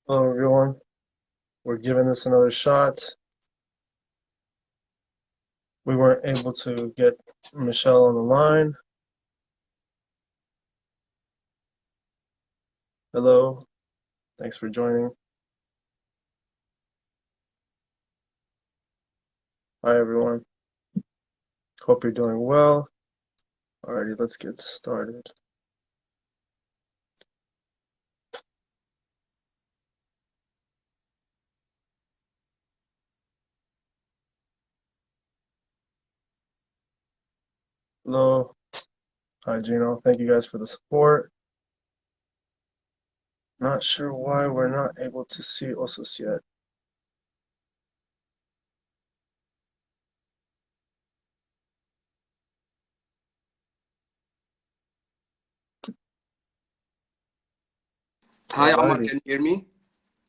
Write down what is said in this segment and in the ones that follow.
Hello, everyone. We're giving this another shot. We weren't able to get Michelle on the line. Hello. Thanks for joining. Hi, everyone. Hope you're doing well. Alrighty, let's get started. Hello. Hi, Gino. Thank you guys for the support. Not sure why we're not able to see Osos yet. Hi, Omar, Alrighty. can you hear me?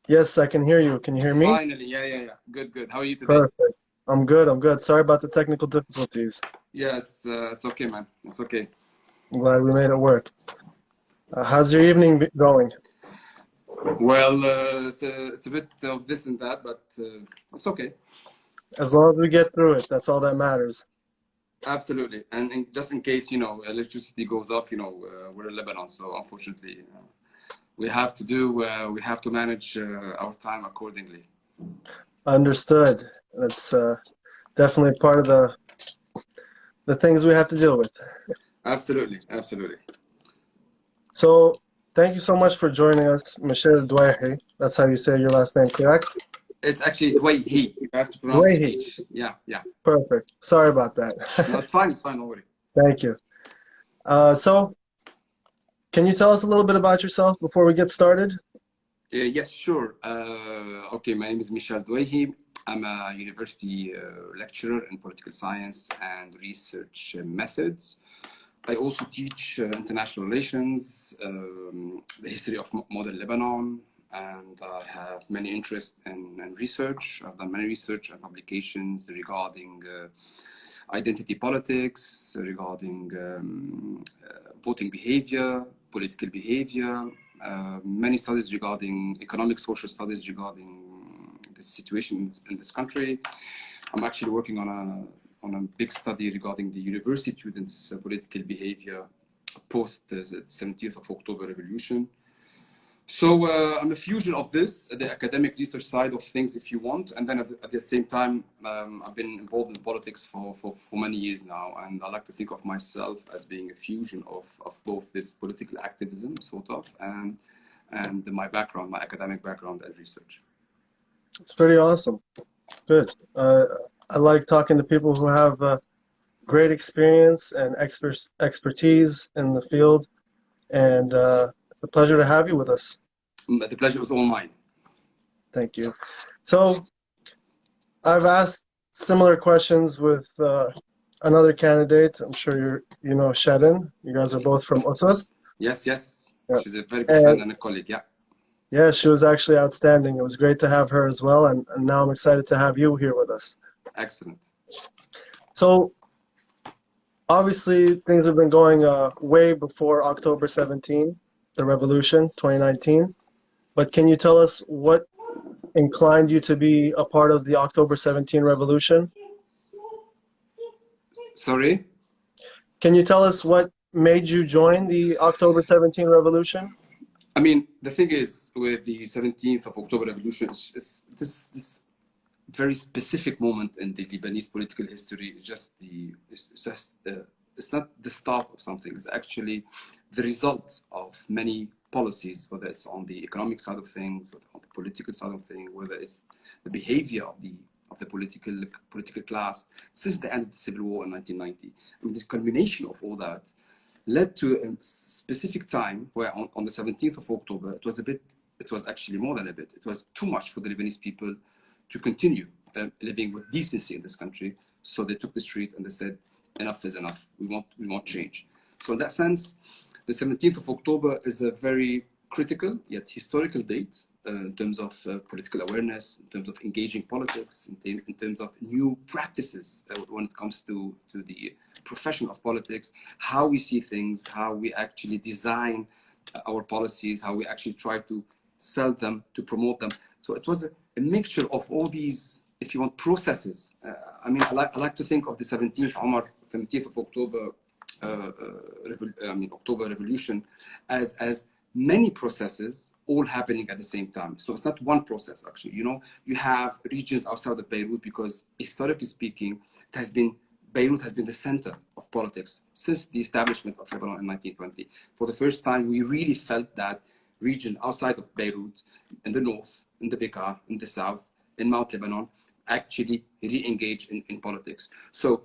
Yes, I can hear you. Can you hear me? Finally, yeah. Good, good. How are you today? Perfect. I'm good. I'm good. Sorry about the technical difficulties. Yes, it's okay, man. It's okay. I'm glad we made it work. How's your evening going? Well, it's a bit of this and that, but it's okay. As long as we get through it, that's all that matters. Absolutely. And just in case, electricity goes off, we're in Lebanon, so unfortunately, we have to manage our time accordingly. Understood. That's definitely part of the things we have to deal with. Absolutely, absolutely. So, thank you so much for joining us, Michelle Douaihi. That's how you say your last name, correct? It's actually Dwayhi. You have to pronounce the Douaihi. H. Yeah. Perfect. Sorry about No, that. it's fine, don't worry. Thank you. So, can you tell us a little bit about yourself before we get started? Yes, sure. Okay, my name is Michel Douaihi. I'm a university lecturer in political science and research methods. I also teach international relations, the history of modern Lebanon, and I have many interests in research. I've done many research and publications regarding identity politics, regarding voting behavior, political behavior, many studies regarding economic, social studies regarding the situation in this country. I'm actually working on a big study regarding the university students' political behavior post the 17th of October revolution. So I'm a fusion of this, the academic research side of things, if you want, and then at the same time, I've been involved in politics for many years now, and I like to think of myself as being a fusion of both this political activism, sort of, and my background, my academic background and research. It's pretty awesome. Good. I like talking to people who have great experience and expertise in the field, and it's a pleasure to have you with us. The pleasure was all mine. Thank you. So, I've asked similar questions with another candidate. I'm sure you know Shadin. You guys are both from Usus. Yes. Yeah. She's a very good friend And and a colleague, yeah. yeah, she was actually outstanding. It was great to have her as well, and now I'm excited to have you here with us. Excellent. So obviously things have been going way before October 17, the revolution, 2019. But can you tell us what inclined you to be a part of the October 17 revolution? Sorry? Can you tell us what made you join the October 17 revolution? I mean, the thing is, with the 17th of October revolution, it's this very specific moment in the Lebanese political history. It's not the start of something. It's actually the result of many policies, whether it's on the economic side of things, or on the political side of things, whether it's the behavior of the political class since the end of the civil war in 1990. I mean, this culmination of all that led to a specific time where on the 17th of October, it was actually more than a bit. It was too much for the Lebanese people to continue living with decency in this country. So they took the street and they said, enough is enough. We want change. So in that sense, the 17th of October is a very critical yet historical date in terms of political awareness, in terms of engaging politics, in terms of new practices when it comes to the profession of politics, how we see things, how we actually design our policies, how we actually try to sell them, to promote them. So it was a mixture of all these, if you want, processes. I mean, I like to think of the 17th of October, October Revolution as many processes all happening at the same time. So it's not one process, actually. You know, you have regions outside of Beirut because, historically speaking, Beirut has been the center of politics since the establishment of Lebanon in 1920. For the first time, we really felt that region outside of Beirut, in the north, in the Bekaa, in the south, in Mount Lebanon, actually re-engage in politics. So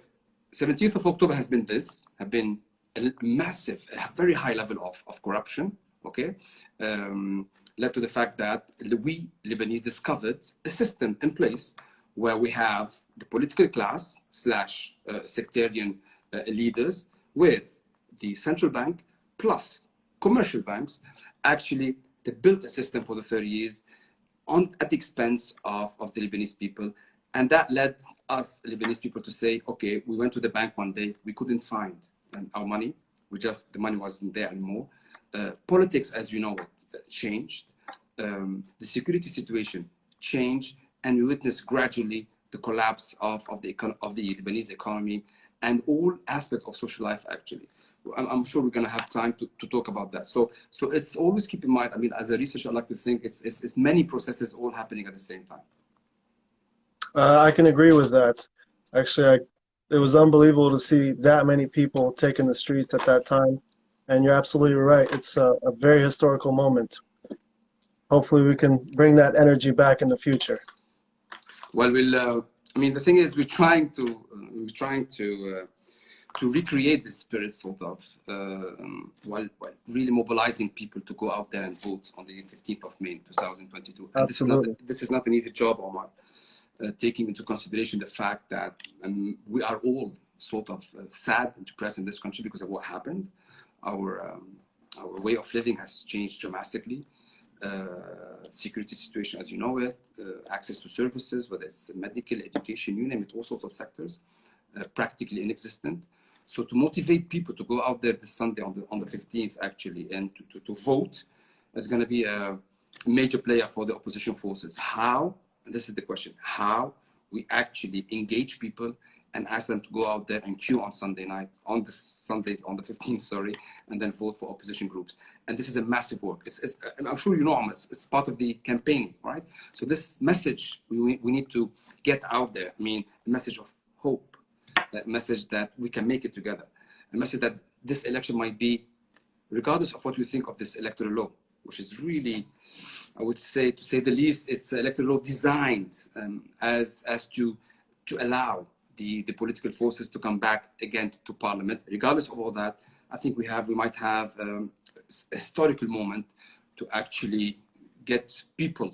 17th of October have been a massive, a very high level of corruption, okay? Led to the fact that we Lebanese discovered a system in place where we have the political class slash sectarian leaders with the central bank plus commercial banks. Actually, they built a system for the 30 years at the expense of the Lebanese people. And that led us Lebanese people to say, okay, we went to the bank one day, we couldn't find our money. The money wasn't there anymore. Politics, as you know it, changed. The security situation changed, and we witnessed gradually the collapse of the Lebanese economy and all aspects of social life, actually. I'm sure we're going to have time to talk about that. So it's always keep in mind, I mean, as a researcher, I like to think it's many processes all happening at the same time. I can agree with that. Actually, it was unbelievable to see that many people taking the streets at that time. And you're absolutely right. It's a very historical moment. Hopefully we can bring that energy back in the future. Well, I mean, the thing is, we're trying to recreate this spirit, sort of, while really mobilizing people to go out there and vote on the 15th of May 2022. And this is not an easy job, Omar, taking into consideration the fact that we are all sort of sad and depressed in this country because of what happened. Our way of living has changed dramatically. Security situation, as you know it, access to services, whether it's medical, education, you name it, all sorts of sectors, practically inexistent. So to motivate people to go out there this Sunday on the 15th, actually, and to vote is going to be a major player for the opposition forces. How, and this is the question, how we actually engage people and ask them to go out there and queue on Sunday night, on the 15th, sorry, and then vote for opposition groups. And this is a massive work. And I'm sure you know, it's part of the campaigning, right? So this message, we need to get out there. I mean, a message of hope, a message that we can make it together, a message that this election might be, regardless of what we think of this electoral law, which is really, I would say, to say the least, it's an electoral law designed as to allow the political forces to come back again to parliament. Regardless of all that, I think we might have a historical moment to actually get people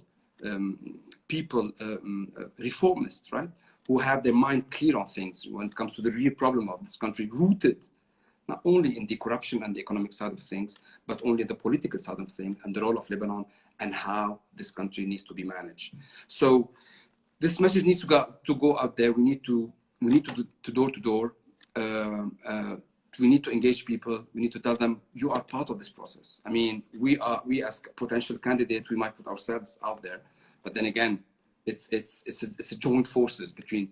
reformists, right? Who have their mind clear on things when it comes to the real problem of this country, rooted not only in the corruption and the economic side of things, but only the political side of things and the role of Lebanon and how this country needs to be managed. So this message needs to go out there. We need to door to door. We need to engage people. We need to tell them you are part of this process. I mean, we as potential candidates, we might put ourselves out there, but then again, it's a joint forces between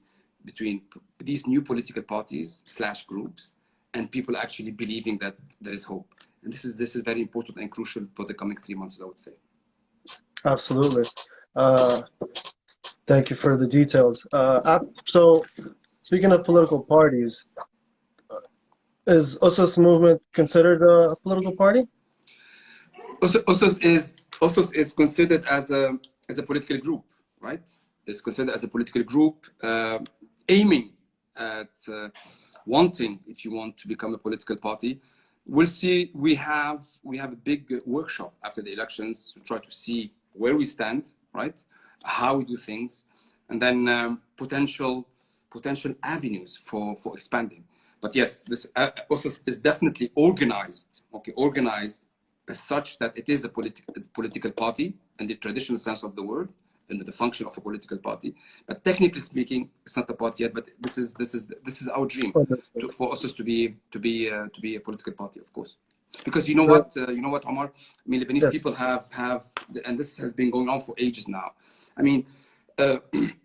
these new political parties / groups and people actually believing that there is hope. And this is very important and crucial for the coming 3 months, I would say. Absolutely. Thank you for the details. So, speaking of political parties, is OSOS movement considered a political party? OSOS is considered as a political group, right? It's considered as a political group aiming at wanting, if you want, to become a political party. We'll see. We have a big workshop after the elections to try to see where we stand, right? How we do things, and then potential avenues for expanding. But yes, this also is definitely organized. Okay, organized as such that it is a political party in the traditional sense of the word, and the function of a political party. But technically speaking, it's not a party yet. But this is our dream for us to be a political party, of course. Because you know what, Omar? I mean, Lebanese Yes. people have, and this has been going on for ages now. I mean, uh,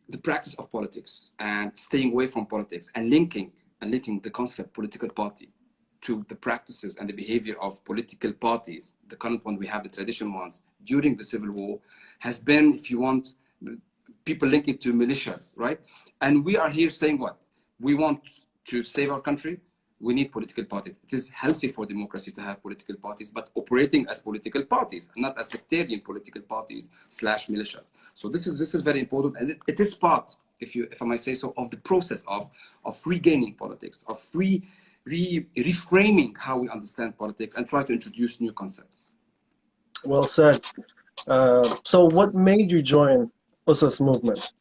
the practice of politics and staying away from politics and linking the concept political party to the practices and the behavior of political parties, the current one we have, the traditional ones, during the Civil War, has been, if you want, people link it to militias, right? And we are here saying what? We want to save our country. We need political parties. It is healthy for democracy to have political parties, but operating as political parties, and not as sectarian political parties / militias. So this is very important, and it is part, if I might say so, of the process of regaining politics, of reframing how we understand politics, and try to introduce new concepts. Well said. So what made you join USUS movement?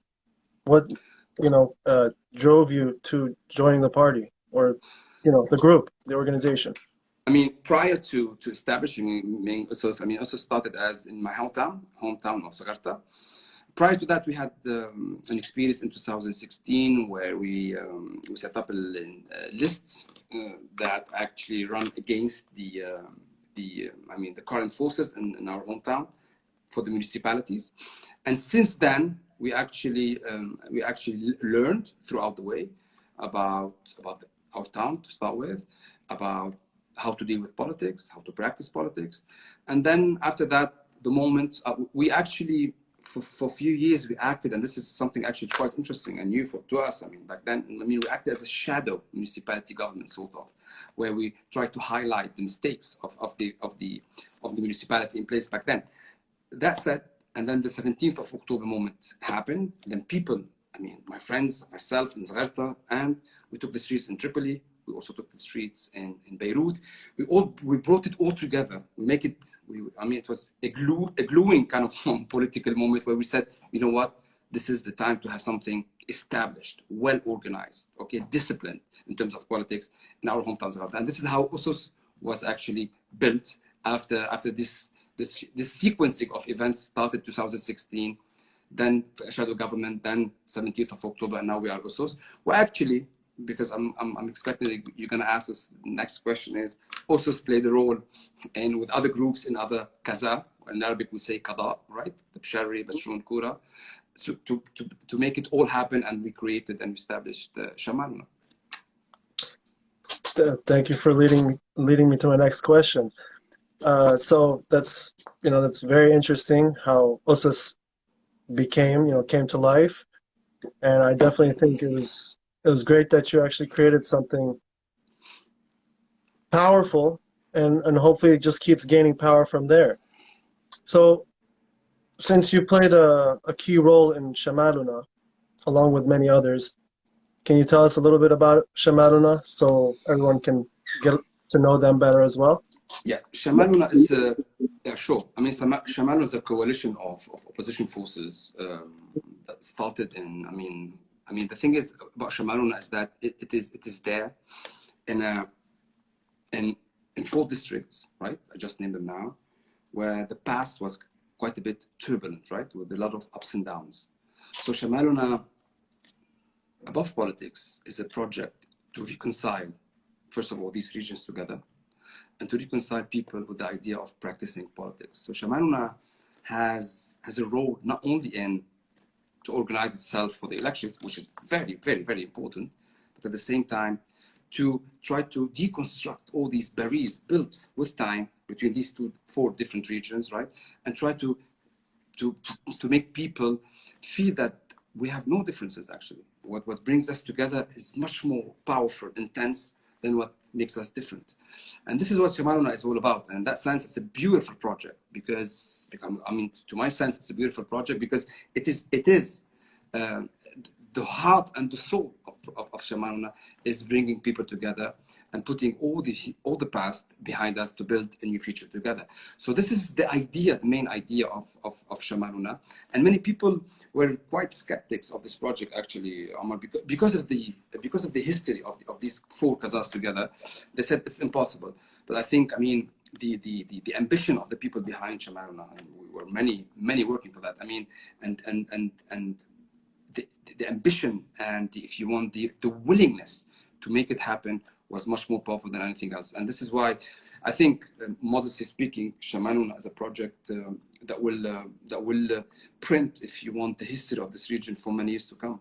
What, drove you to joining the party or, the group, the organization? I mean, prior to establishing USUS, I mean, USUS started as in my hometown of Sagarta. Prior to that, we had an experience in 2016 where we set up a list that actually run against the current forces in our hometown for the municipalities. And since then, we actually learned throughout the way about our town to start with, about how to deal with politics, how to practice politics. And then after that, the moment we actually, for a few years, we acted, and this is something actually quite interesting and new to us. I mean, back then, we acted as a shadow municipality government, sort of, where we tried to highlight the mistakes of the municipality in place back then. That said, and then the 17th of October moment happened. Then people, I mean, my friends, myself in Zagarta, and we took the streets in Tripoli. We also took the streets in Beirut. We brought it all together. It was a gluing kind of political moment where we said, you know what, this is the time to have something established, well organized, okay, disciplined in terms of politics in our hometowns. And this is how USUS was actually built after this sequencing of events started 2016, then shadow government, then 17th of October, and now we are USUS. Well, actually, because I'm expecting that you're going to ask us, the next question is, USUS played a role in with other groups in other kaza, in Arabic we say qada, right? The Bshari, Bashroon, Kura, so to make it all happen, and we created and established Shamalna. Thank you for leading me to my next question. So that's very interesting how USUS came to life, and I definitely think it was great that you actually created something powerful, and hopefully it just keeps gaining power from there. So since you played a key role in Shamaluna, along with many others, can you tell us a little bit about Shamaluna so everyone can get to know them better as well? Yeah, Shamaluna is sure. I mean, Shamaluna is a coalition of opposition forces that started in. I mean, the thing is about Shamaluna is that it is there in 4 districts, right? I just named them now, where the past was quite a bit turbulent, right, with a lot of ups and downs. So Shamaluna, above politics, is a project to reconcile, first of all, these regions together, and to reconcile people with the idea of practicing politics. So Shamaluna has a role not only in to organize itself for the elections, which is very, very, very important, but at the same time, to try to deconstruct all these barriers built with time between these 4 different regions, right? And try to make people feel that we have no differences, actually. What brings us together is much more powerful, intense than what makes us different. And this is what Shamaluna is all about. And in that sense, it's a beautiful project because, to my sense, it's a beautiful project because it is the heart and the soul of Shamaluna is bringing people together and putting all the past behind us to build a new future together. So this is the main idea of Shamaluna. And many people were quite skeptics of this project, actually, Omar, because of the history of these 4 kazas together. They said it's impossible. But I think, the ambition of the people behind Shamaluna, and we were many working for that. And the ambition and if you want the willingness to make it happen was much more powerful than anything else. And this is why I think, modestly speaking, Shamanun as a project that will print, if you want, the history of this region for many years to come.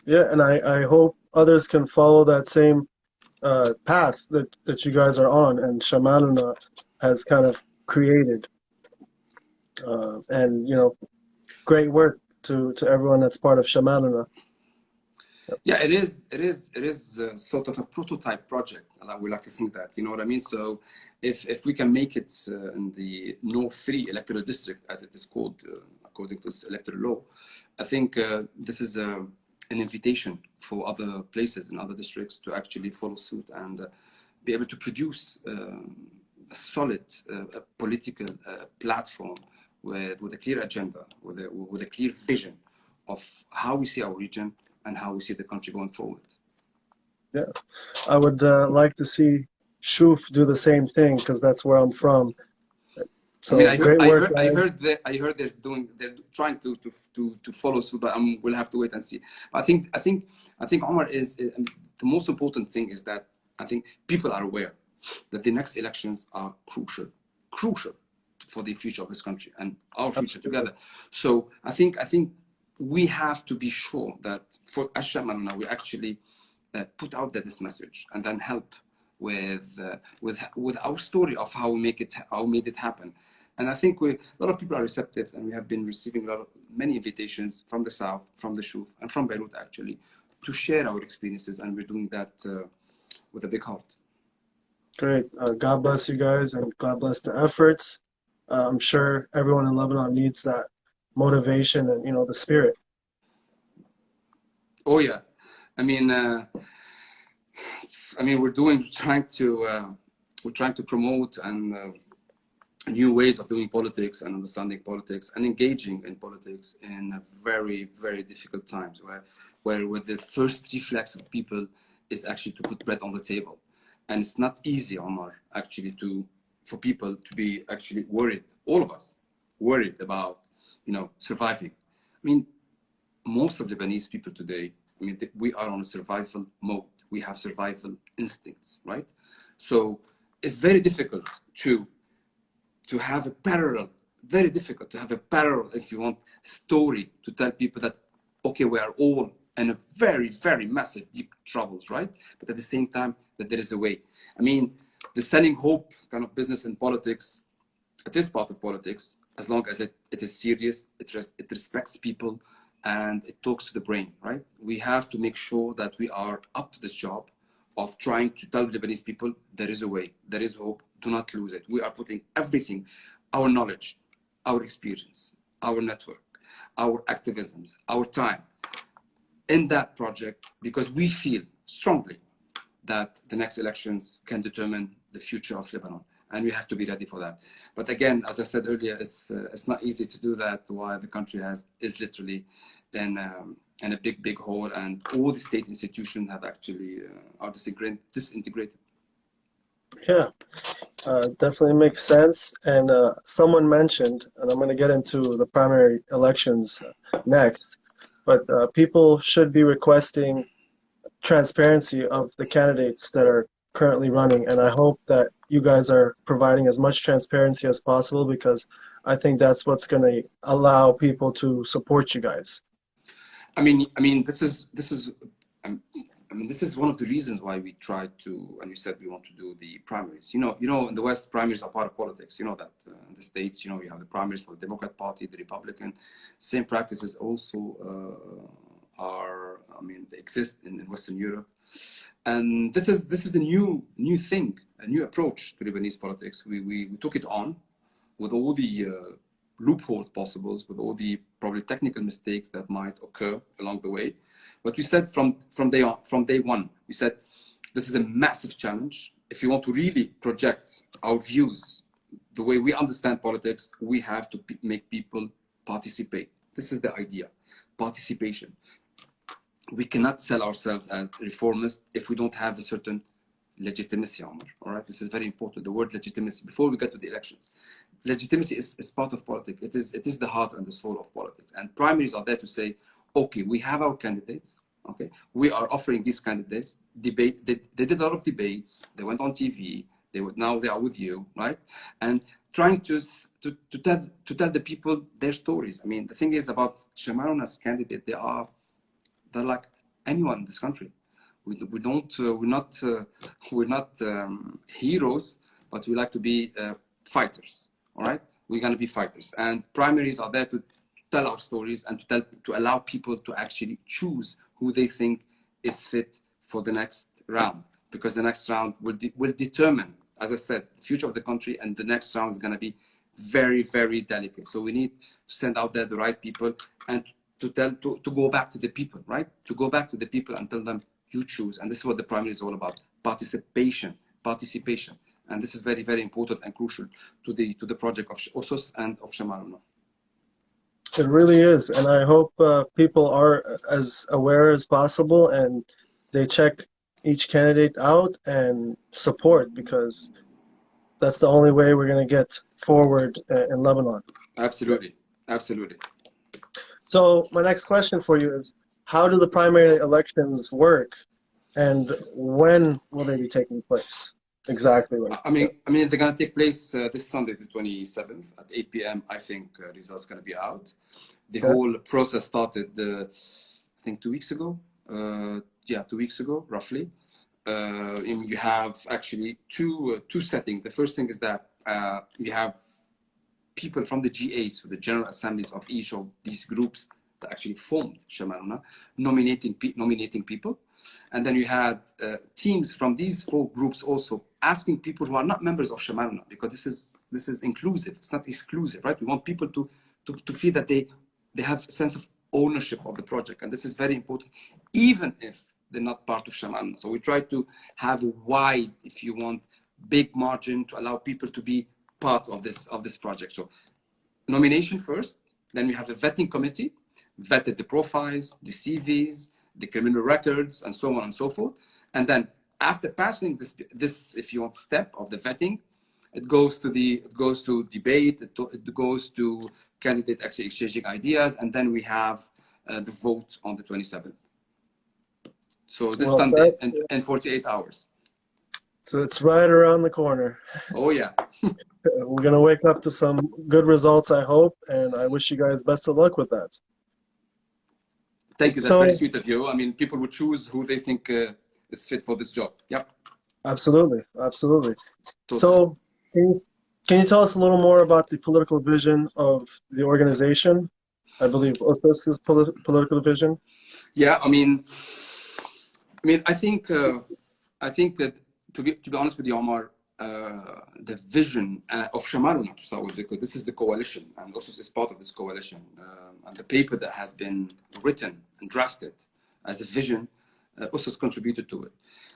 Yeah, and I hope others can follow that same path that you guys are on and Shamanuna has kind of created. And great work to everyone that's part of Shamanuna. Yeah, it is sort of a prototype project, and we like to think that, you know what I mean? So if we can make it in the North 3 electoral district, as it is called according to this electoral law, I think this is an invitation for other places and other districts to actually follow suit and be able to produce a solid political platform with a clear agenda, with a clear vision of how we see our region and how we see the country going forward. Yeah, I would like to see Shuf do the same thing because that's where I'm from. So I mean, great work, guys. I heard they're trying to follow suit, but we'll have to wait and see. But I think Omar is the most important thing is that I think people are aware that the next elections are crucial for the future of this country and our future together. So I think we have to be sure that for Ashamanna, we actually put out this message and then help with our story of how we made it happen. And I think a lot of people are receptive, and we have been receiving many invitations from the South, from the Shuf, and from Beirut actually, to share our experiences, and we're doing that with a big heart. Great. God bless you guys, and God bless the efforts. I'm sure everyone in Lebanon needs that motivation and the spirit. Oh yeah, I mean we're trying to promote and new ways of doing politics and understanding politics and engaging in politics in very, very difficult times where the first reflex of people is actually to put bread on the table. And it's not easy, Omar, actually for people to be actually worried, all of us worried about, surviving. I mean, most of Lebanese people today, we are on a survival mode. We have survival instincts, right? So it's very difficult to have a parallel, very difficult to have a parallel, if you want, story to tell people that, okay, we are all in a very, very massive, deep troubles, right? But at the same time, that there is a way. I mean, the selling hope kind of business in politics, it is part of politics, as long as it is serious, it respects people, and it talks to the brain, right? We have to make sure that we are up to this job of trying to tell Lebanese people there is a way, there is hope, do not lose it. We are putting everything, our knowledge, our experience, our network, our activisms, our time in that project because we feel strongly that the next elections can determine the future of Lebanon. And we have to be ready for that. But again, as I said earlier, it's not easy to do that while the country is literally in a big hole, and all the state institutions have actually are disintegrated. Yeah, definitely makes sense. And someone mentioned, and I'm going to get into the primary elections next, but people should be requesting transparency of the candidates that are currently running. And I hope that you guys are providing as much transparency as possible because I think that's what's going to allow people to support you guys. I mean, this is one of the reasons why we tried to, and we said we want to do the primaries. In the West, primaries are part of politics. You know that in the States, you have the primaries for the Democrat Party, the Republican. Same practices also they exist in Western Europe. And this is a new thing, a new approach to Lebanese politics. We took it on with all the loopholes possible, with all the probably technical mistakes that might occur along the way. But we said from day one, we said this is a massive challenge. If you want to really project our views, the way we understand politics, we have to make people participate. This is the idea, participation. We cannot sell ourselves as reformists if we don't have a certain legitimacy, Omar. All right, this is very important. The word legitimacy, before we get to the elections, legitimacy is part of politics. It is the heart and the soul of politics. And primaries are there to say, okay, we have our candidates. Okay, we are offering these candidates debate. They did a lot of debates. They went on TV. Now they are with you, right? And trying to tell the people their stories. I mean, the thing is about Shamaruna's candidate. They're like anyone in this country. We're not heroes, but we like to be fighters. All right, we're gonna be fighters, and primaries are there to tell our stories and to allow people to actually choose who they think is fit for the next round, because the next round will determine, as I said, the future of the country, and the next round is going to be very, very delicate. So we need to send out there the right people and to go back to the people, right? To go back to the people and tell them, you choose. And this is what the primary is all about: participation. And this is very, very important and crucial to the project of OSOS and of Shamaruna. It really is, and I hope people are as aware as possible and they check each candidate out and support, because that's the only way we're going to get forward in Lebanon. Absolutely, absolutely. So my next question for you is, how do the primary elections work, and when will they be taking place? Exactly. I mean, they're gonna take place this Sunday, the 27th at 8 p.m. I think results gonna be out. The whole process started, I think, 2 weeks ago. 2 weeks ago, roughly. You have actually two settings. The first thing is that you have people from the GAs, so the General Assemblies of each of these groups that actually formed Shamaruna, nominating people. And then you had teams from these 4 groups also asking people who are not members of Shamaruna, because this is inclusive, it's not exclusive, right? We want people to feel that they have a sense of ownership of the project, and this is very important, even if they're not part of Shamaruna. So we try to have a wide, if you want, big margin to allow people to be part of this project. So nomination first, then we have a vetting committee, vetted the profiles, the CVs, the criminal records, and so on and so forth. And then after passing this, if you want, step of the vetting, it goes to debate, it goes to candidate actually exchanging ideas, and then we have the vote on the 27th. So this Sunday and 48 hours. So it's right around the corner. Oh yeah. We're going to wake up to some good results, I hope, and I wish you guys best of luck with that. Thank you. That's very sweet of you. I mean, people would choose who they think is fit for this job. Yep. Absolutely. Absolutely. Totally. So can you tell us a little more about the political vision of the organization? I believe OSOS's political vision. Yeah, I mean, I think that to be honest with you, Omar, the vision of Shamaruna, to start with, because this is the coalition, and OSOS is part of this coalition, and the paper that has been written and drafted as a vision, OSOS contributed to it.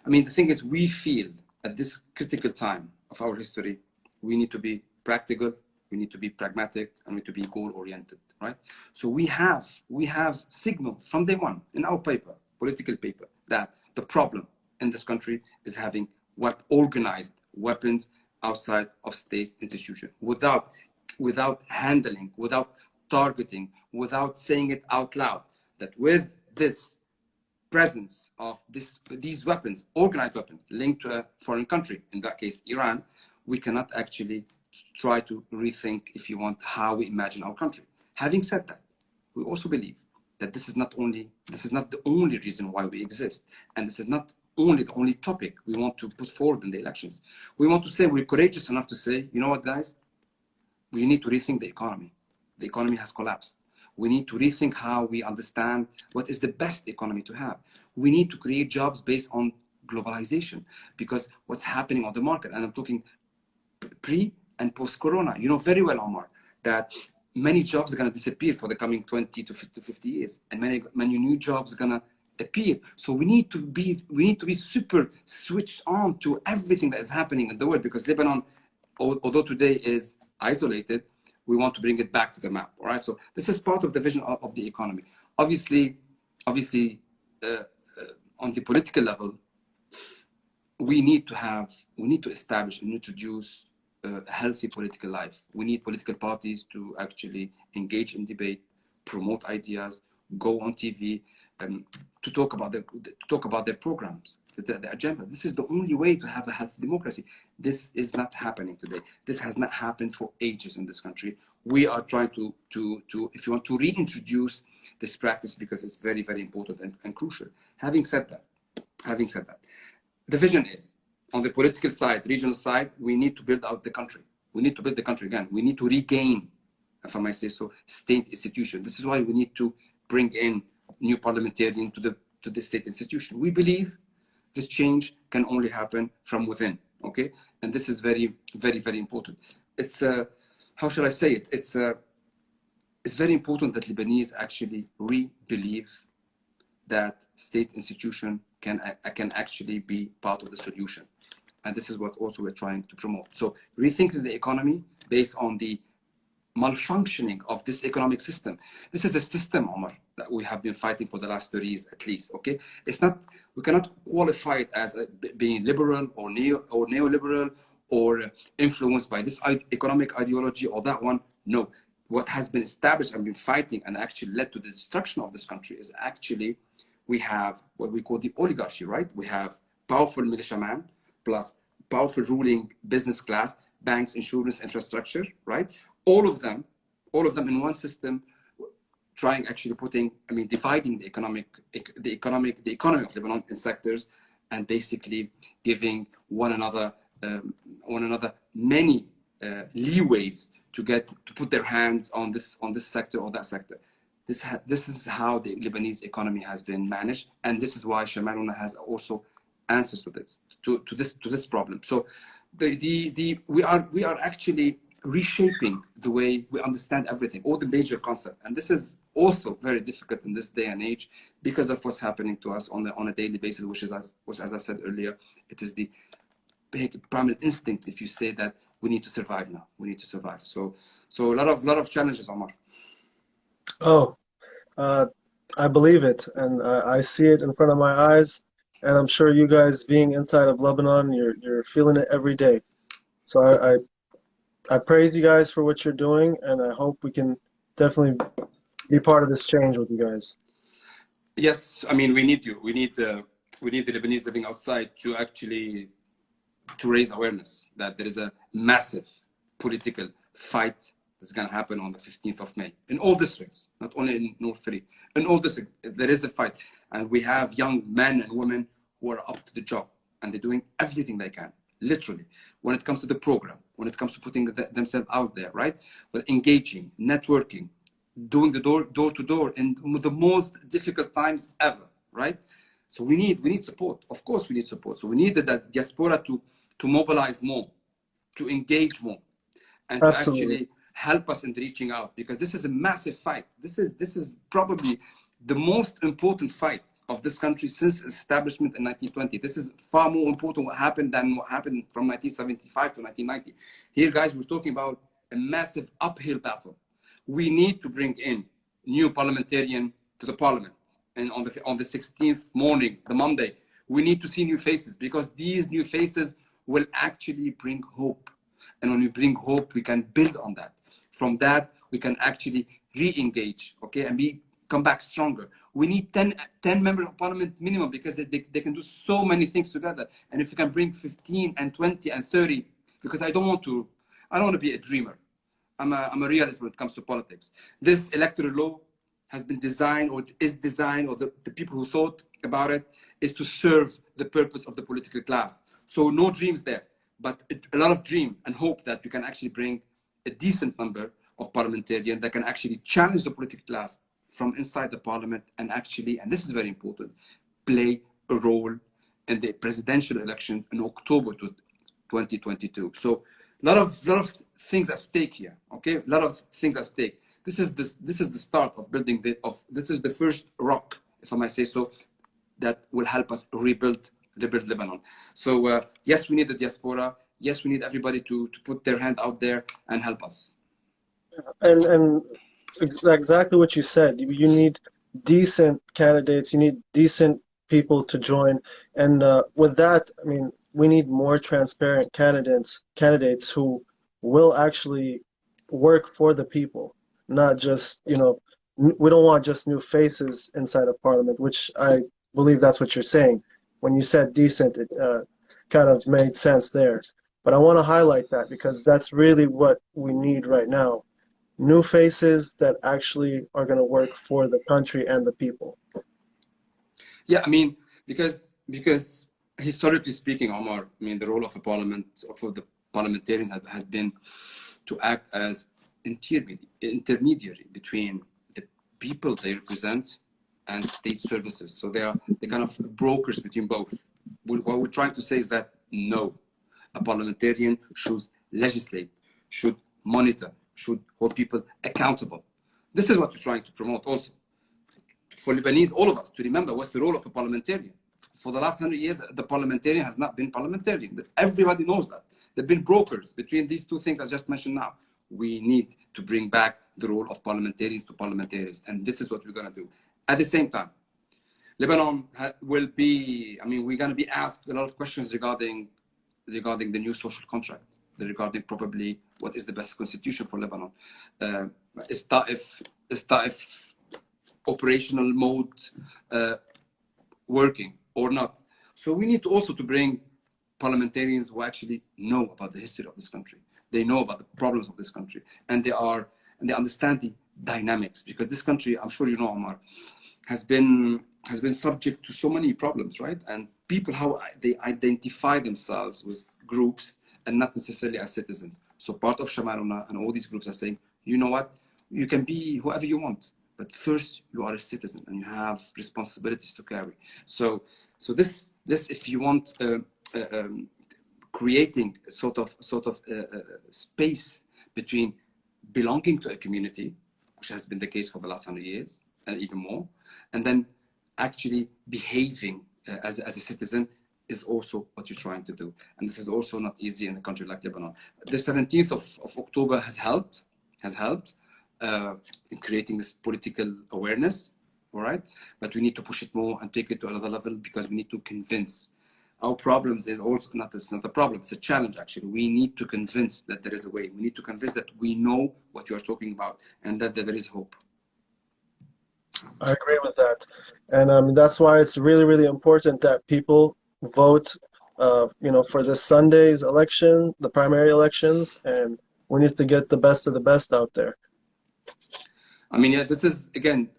I mean, the thing is, we feel at this critical time of our history, we need to be practical, we need to be pragmatic, and we need to be goal-oriented, right? So we have signaled from day one in our paper, political paper, that the problem in this country is having organized weapons outside of state institutions, without handling, without targeting, without saying it out loud, that with this presence of these weapons, organized weapons, linked to a foreign country, in that case, Iran, we cannot actually try to rethink, if you want, how we imagine our country. Having said that, we also believe that this is not the only reason why we exist, and this is not the only topic we want to put forward in the elections. We want to say, we're courageous enough to say, you know what, guys, we need to rethink the economy. The economy has collapsed. We need to rethink how we understand what is the best economy to have. We need to create jobs based on globalization, because what's happening on the market, and I'm talking pre and post-corona, you know very well, Omar, that many jobs are going to disappear for the coming 20 to 50 years, and many new jobs are going to appear. So we need to be super switched on to everything that is happening in the world, because Lebanon, although today is isolated, we want to bring it back to the map. All right. So this is part of the vision of the economy. Obviously, on the political level, we need to establish and introduce a healthy political life. We need political parties to actually engage in debate, promote ideas, go on TV, to talk about their programs, the agenda. This is the only way to have a healthy democracy. This is not happening today. This has not happened for ages in this country. We are trying to if you want, to reintroduce this practice, because it's very, very important and crucial. Having said that, the vision is, on the political side, regional side, we need to build out the country. We need to build the country again. We need to regain, if I might say so, state institution. This is why we need to bring in new parliamentarians to the state institution. We believe this change can only happen from within, okay? And this is very, very, very important. It's, how shall I say it? It's very important that Lebanese actually re-believe that state institution can actually be part of the solution. And this is what also we're trying to promote. So rethinking the economy based on the malfunctioning of this economic system. This is a system, Omar, that we have been fighting for the last 30 years at least, okay? It's not, we cannot qualify it as being liberal or neoliberal or influenced by this economic ideology or that one. No, what has been established and been fighting and actually led to the destruction of this country is actually, we have what we call the oligarchy, right? We have powerful militiaman plus powerful ruling business class, banks, insurance, infrastructure, right? All of them in one system, trying actually putting, I mean, dividing the economy of Lebanon in sectors, and basically giving one another many leeways to put their hands on this sector or that sector. This is how the Lebanese economy has been managed, and this is why Shamaluna has also answers to this problem. So we are actually reshaping the way we understand everything, all the major concepts, and this is also very difficult in this day and age because of what's happening to us on a daily basis, which, as I said earlier, it is the primal instinct. If you say that we need to survive now, we need to survive. So a lot of challenges, Omar. Oh, I believe it, and I see it in front of my eyes, and I'm sure you guys, being inside of Lebanon, you're feeling it every day. So I praise you guys for what you're doing, and I hope we can definitely be part of this change with you guys. Yes, I mean, we need you. We need the Lebanese living outside to actually raise awareness that there is a massive political fight that's going to happen on the 15th of May in all districts, not only in North 3. In all districts, there is a fight, and we have young men and women who are up to the job, and they're doing everything they can, literally, when it comes to the program, when it comes to putting themselves out there, right? But engaging, networking, doing the door-to-door in the most difficult times ever, right? So we need support. Of course, we need support. So we need the diaspora to mobilize more, to engage more, and Absolutely. to actually help us in reaching out, because this is a massive fight. This is probably the most important fight of this country since establishment in 1920. This is far more important what happened than what happened from 1975 to 1990. Here, guys, we're talking about a massive uphill battle. We need to bring in new parliamentarian to the parliament, and on the 16th morning, the Monday, we need to see new faces, because these new faces will actually bring hope. And when we bring hope, we can build on that. From that, we can actually re-engage, okay, and come back stronger. We need 10 members of parliament minimum, because they can do so many things together. And if you can bring 15 and 20 and 30, because I don't want to be a dreamer. I'm a realist when it comes to politics. This electoral law has been designed, or is designed, or the people who thought about it, is to serve the purpose of the political class. So no dreams there, but a lot of dream and hope that you can actually bring a decent number of parliamentarians that can actually challenge the political class from inside the parliament, and actually, and this is very important, play a role in the presidential election in October 2022. So a lot of things at stake here, okay? A lot of things at stake. This is the start of building this is the first rock, if I might say so, that will help us rebuild Lebanon. So yes, we need the diaspora. Yes, we need everybody to put their hand out there and help us. And exactly what you said. You need decent candidates. You need decent people to join. And with that, I mean, we need more transparent candidates who will actually work for the people, not just, we don't want just new faces inside of parliament, which I believe that's what you're saying. When you said decent, it kind of made sense there. But I want to highlight that because that's really what we need right now. New faces that actually are going to work for the country and the people. Yeah, I mean, because historically speaking, Omar, I mean, the role of a parliament, of the parliamentarian had been to act as intermediary between the people they represent and state services. So they are the kind of brokers between both. What we're trying to say is that no, a parliamentarian should legislate, should monitor, should hold people accountable. This is what we're trying to promote also. For Lebanese, all of us, to remember what's the role of a parliamentarian. For the last 100 years, the parliamentarian has not been parliamentarian. Everybody knows that. They've been brokers between these two things I just mentioned now. We need to bring back the role of parliamentarians to parliamentarians, and this is what we're going to do. At the same time, Lebanon will be, I mean, we're going to be asked a lot of questions regarding the new social contract, regarding probably what is the best constitution for Lebanon. Is Ta'if operational mode working or not? So we need to also to bring parliamentarians who actually know about the history of this country. They know about the problems of this country, and they understand the dynamics, because this country, I'm sure you know, Omar, has been subject to so many problems, right? And people, how they identify themselves with groups and not necessarily as citizens. So part of Shamaruna and all these groups are saying, you know what, you can be whoever you want, but first you are a citizen and you have responsibilities to carry. So this if you want, creating a sort of space between belonging to a community, which has been the case for the last 100 years and even more, and then actually behaving as a citizen, is also what you're trying to do. And this is also not easy in a country like Lebanon. The 17th of October has helped in creating this political awareness, all right? But we need to push it more and take it to another level, because we need to convince. Our problems is also it's not a problem, it's a challenge actually. We need to convince that there is a way. We need to convince that we know what you are talking about, and that there is hope. I agree with that. And that's why it's really, really important that people vote, for this Sunday's election, the primary elections, and we need to get the best of the best out there. I mean, yeah, this is, again,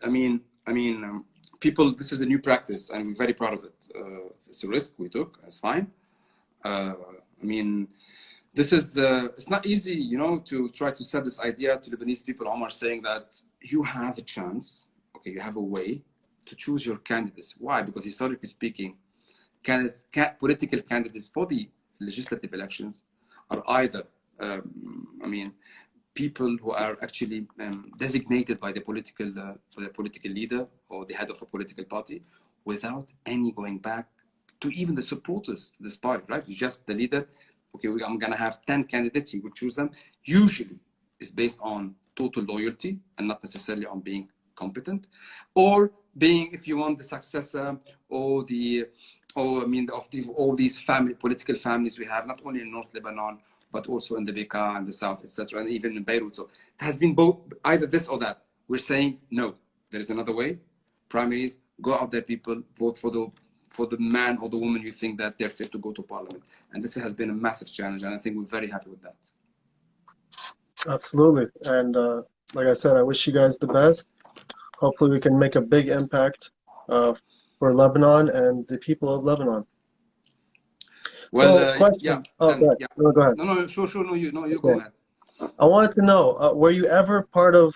people, this is a new practice, and we're very proud of it. It's a risk we took, it's fine. This is, it's not easy, to try to sell this idea to Lebanese people, Omar, saying that you have a chance, okay, you have a way to choose your candidates. Why? Because historically speaking, political candidates for the legislative elections are either, people who are actually designated by the political leader or the head of a political party, without any going back to even the supporters of this party, right? It's just the leader. Okay, I'm going to have 10 candidates. He would choose them. Usually, it's based on total loyalty and not necessarily on being competent, or being, if you want, the successor or of all these political families we have, not only in North Lebanon, but also in the Bekaa and the South, etc., and even in Beirut. So it has been both, either this or that. We're saying, no, there is another way. Primaries, go out there, people, vote for the man or the woman you think that they're fit to go to parliament. And this has been a massive challenge, and I think we're very happy with that. Absolutely. And like I said, I wish you guys the best. Hopefully we can make a big impact for Lebanon and the people of Lebanon. Well, question. Go ahead. Yeah. No, go ahead. No, sure. No, you Okay. go ahead. I wanted to know, were you ever part of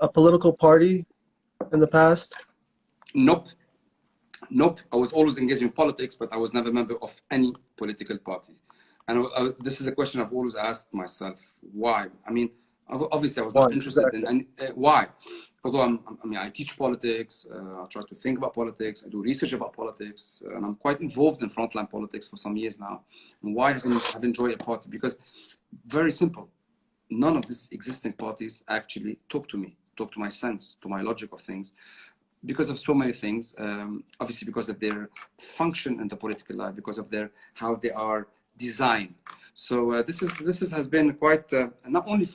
a political party in the past? Nope. I was always engaged in politics, but I was never a member of any political party. And this is a question I've always asked myself. Why? I mean, obviously I was not interested in why. Although I teach politics, I try to think about politics, I do research about politics, and I'm quite involved in frontline politics for some years now. And why haven't joined a party? Because, very simple, none of these existing parties actually talk to me, talk to my sense, to my logic of things, because of so many things. Obviously because of their function in the political life, because of how they are designed. So this has been quite not only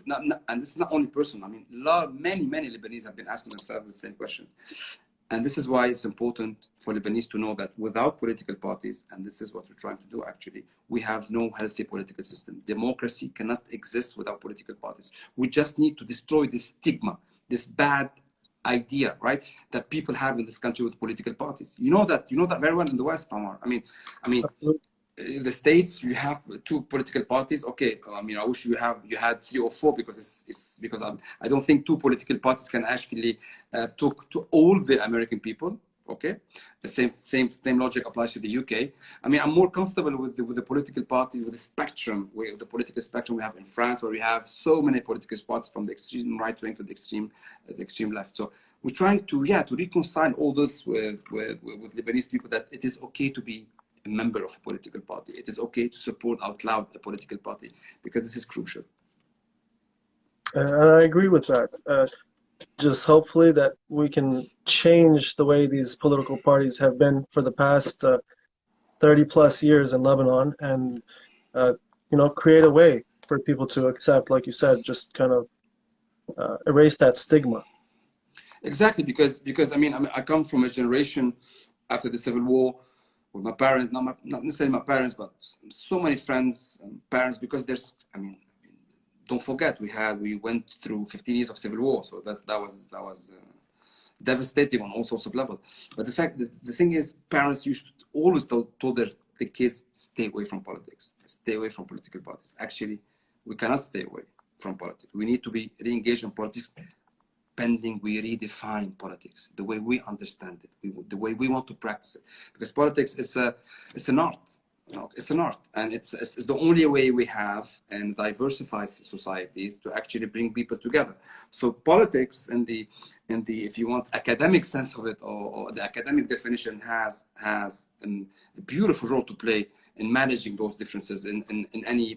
and this is not only personal. I mean, many Lebanese have been asking themselves the same questions, and this is why it's important for Lebanese to know that without political parties, and this is what we're trying to do actually, we have no healthy political system. Democracy cannot exist without political parties. We just need to destroy this stigma, this bad idea, right, that people have in this country with political parties. You know that very well in the West, Omar. I mean, in the States, you have two political parties. Okay, I mean, I wish you had 3 or 4 because it's because I don't think 2 political parties can actually talk to all the American people. Okay, the same logic applies to the UK. I mean, I'm more comfortable with the political parties, with the spectrum, with the political spectrum we have in France, where we have so many political parties from the extreme right wing to the extreme left. So we're trying to reconcile all this with Lebanese people, that it is okay to be a member of a political party. It is okay to support out loud a political party, because this is crucial. And I agree with that. Just hopefully that we can change the way these political parties have been for the past 30 plus years in Lebanon, and create a way for people to accept, like you said, just kind of erase that stigma. Exactly, because I mean, I come from a generation after the Civil War with my parents, not necessarily my parents, but so many friends and parents, because don't forget, we went through 15 years of civil war, so that was devastating on all sorts of levels. But the thing is, parents used to always told their kids, stay away from politics, stay away from political parties. Actually, we cannot stay away from politics. We need to be re-engaged in politics, pending we redefine politics the way we understand it, the way we want to practice it. Because politics is an art. It's an art, and it's the only way we have in diversified societies to actually bring people together. So politics, in the if you want academic sense of it, or the academic definition, has a beautiful role to play in managing those differences in any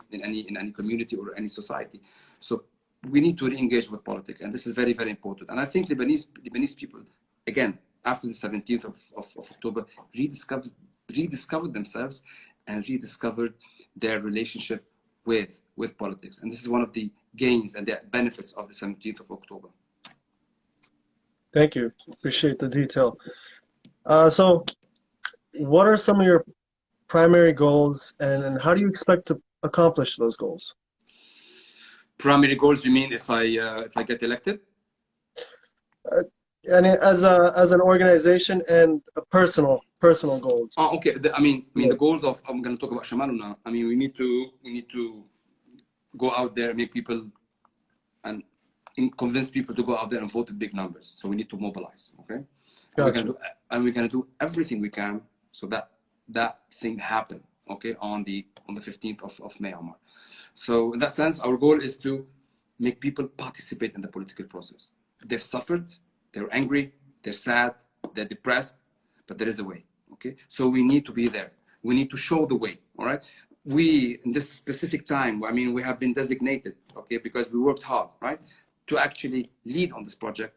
community or any society. So we need to re-engage with politics, and this is very, very important. And I think Lebanese people, again, after the 17th of October, rediscovered themselves and rediscovered their relationship with politics. And this is one of the gains and the benefits of the 17th of October. Thank you. Appreciate the detail. So what are some of your primary goals, and how do you expect to accomplish those goals? Primary goals, you mean if I get elected? And as an organization and a personal goals. Oh, okay. The goals of, I'm going to talk about Shamal now. I mean, we need to go out there, make people and convince people to go out there and vote in big numbers. So we need to mobilize. Okay. Gotcha. And we're going to do everything we can so that thing happen. Okay, on the 15th of May, Omar. So in that sense, our goal is to make people participate in the political process. They've suffered, they're angry, they're sad, they're depressed, but there is a way. Okay, so we need to be there. We need to show the way. All right. We, in this specific time, I mean, we have been designated, okay, because we worked hard, right, to actually lead on this project.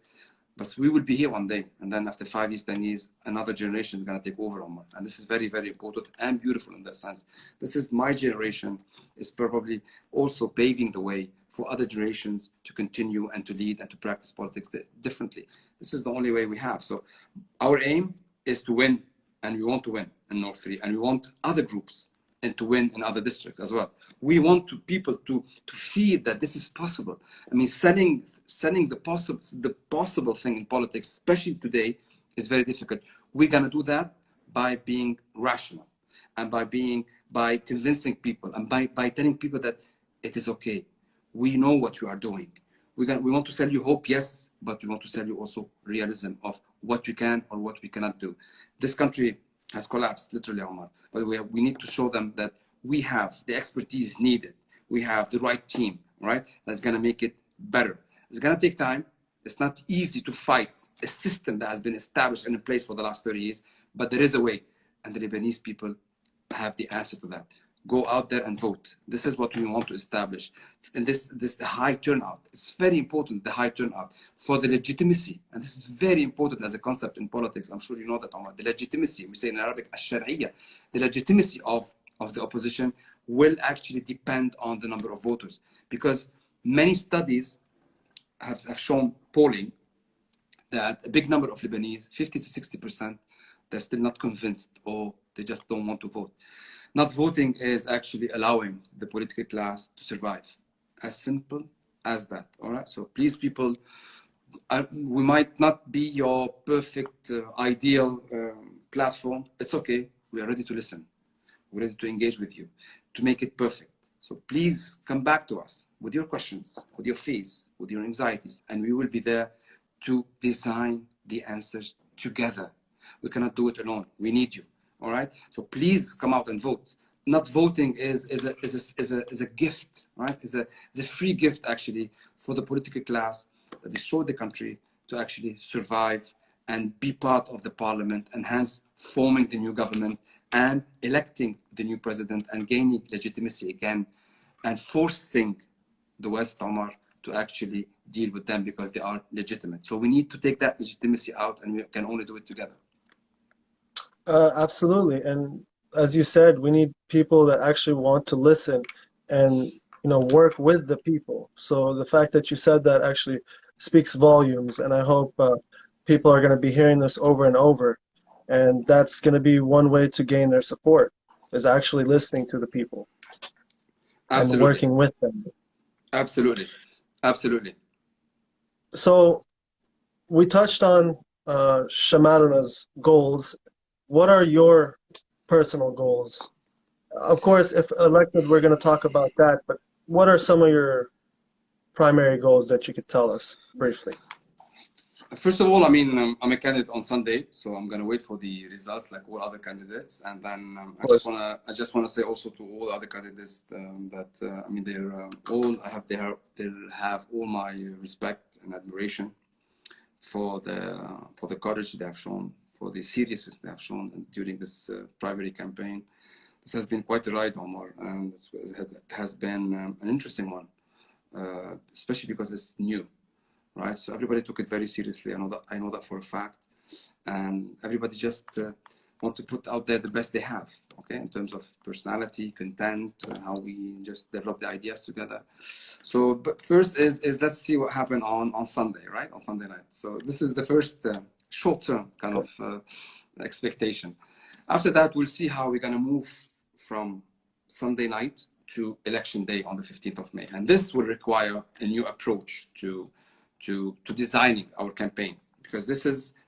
But we will be here one day, and then after 5 years, 10 years, another generation is going to take over, Omar. And this is very, very important and beautiful in that sense. This is my generation is probably also paving the way for other generations to continue and to lead and to practice politics differently. This is the only way we have. So our aim is to win, and we want to win in North 3, and we want other groups and to win in other districts as well. We want people to feel that this is possible. I mean, selling the possible thing in politics, especially today, is very difficult. We're gonna do that by being rational, and by convincing people, and by telling people that it is okay. We know what you are doing. We want to sell you hope, yes, but we want to sell you also realism of what we can or what we cannot do. This country has collapsed, literally, Omar. But we need to show them that we have the expertise needed. We have the right team, right? That's going to make it better. It's going to take time. It's not easy to fight a system that has been established and in place for the last 30 years, but there is a way. And the Lebanese people have the answer to that. Go out there and vote. This is what we want to establish. And the high turnout. It's very important, the high turnout, for the legitimacy. And this is very important as a concept in politics. I'm sure you know that, Omar. The legitimacy, we say in Arabic, الشرعية, the legitimacy of the opposition will actually depend on the number of voters, because many studies have shown polling that a big number of Lebanese, 50 to 60%, they're still not convinced, or they just don't want to vote. Not voting is actually allowing the political class to survive. As simple as that, all right? So please, people, we might not be your perfect, ideal platform. It's okay. We are ready to listen. We're ready to engage with you, to make it perfect. So please come back to us with your questions, with your fears, with your anxieties, and we will be there to design the answers together. We cannot do it alone. We need you. All right. So please come out and vote. Not voting is a gift, right? Is a free gift actually for the political class that destroyed the country to actually survive and be part of the parliament, and hence forming the new government and electing the new president and gaining legitimacy again, and forcing the West, Omar, to actually deal with them because they are legitimate. So we need to take that legitimacy out, and we can only do it together. Absolutely. And as you said, we need people that actually want to listen and, work with the people. So the fact that you said that actually speaks volumes, and I hope people are going to be hearing this over and over. And that's going to be one way to gain their support, is actually listening to the people. Absolutely. And working with them. Absolutely. Absolutely. So we touched on Shamaruna's goals. What are your personal goals? Of course, if elected, we're going to talk about that, but what are some of your primary goals that you could tell us briefly? First of all, I mean, I'm a candidate on Sunday, so I'm gonna wait for the results like all other candidates, and then I just wanna say also to all other candidates that I mean, they're all they have all my respect and admiration for the courage they have shown, for the seriousness they have shown during this primary campaign. This has been quite a ride, Omar, and it has been an interesting one, especially because it's new. Right, so everybody took it very seriously. I know that for a fact, and everybody just want to put out there the best they have. Okay, in terms of personality, content, how we just develop the ideas together. So, but first is let's see what happened on Sunday, right? On Sunday night. So this is the first short-term kind of expectation. After that, we'll see how we're gonna move from Sunday night to election day on the 15th of May, and this will require a new approach to designing our campaign, because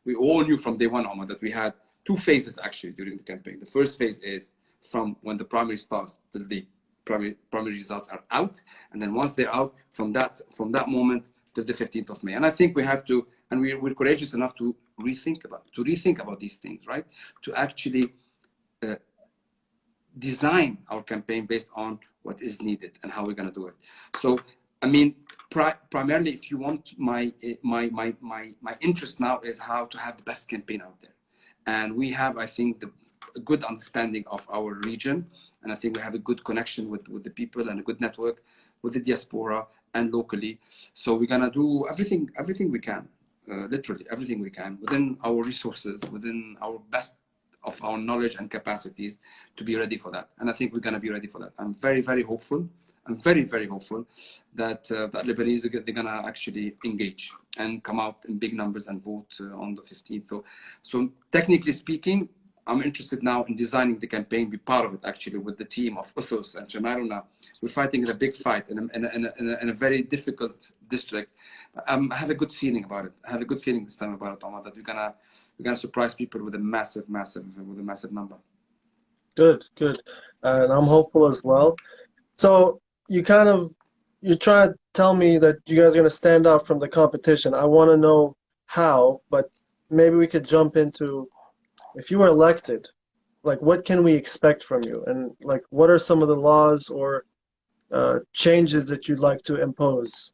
we all knew from day one, Omar, that we had two phases actually during the campaign. The first phase is from when the primary starts till the primary results are out, and then once they're out, from that moment till the 15th of May. And I think we have to, and we're courageous enough to rethink about these things, right? To actually design our campaign based on what is needed and how we're going to do it. So, I mean, primarily, if you want, my interest now is how to have the best campaign out there. And we have, I think, a good understanding of our region. And I think we have a good connection with the people and a good network with the diaspora and locally. So we're going to do everything we can, literally everything we can within our resources, within our best of our knowledge and capacities to be ready for that. And I think we're going to be ready for that. I'm very, very hopeful. I'm very, very hopeful that that Lebanese, they're going to actually engage and come out in big numbers and vote on the 15th. So technically speaking, I'm interested now in designing the campaign, be part of it actually with the team of Usos and Jamaruna. We're fighting in a big fight in a very difficult district. I have a good feeling about it. I have a good feeling this time about it, Omar, that we're gonna surprise people with a massive number. Good. And I'm hopeful as well. So you're trying to tell me that you guys are going to stand out from the competition. I want to know how, but maybe we could jump into, if you were elected, like what can we expect from you? And like what are some of the laws or changes that you'd like to impose?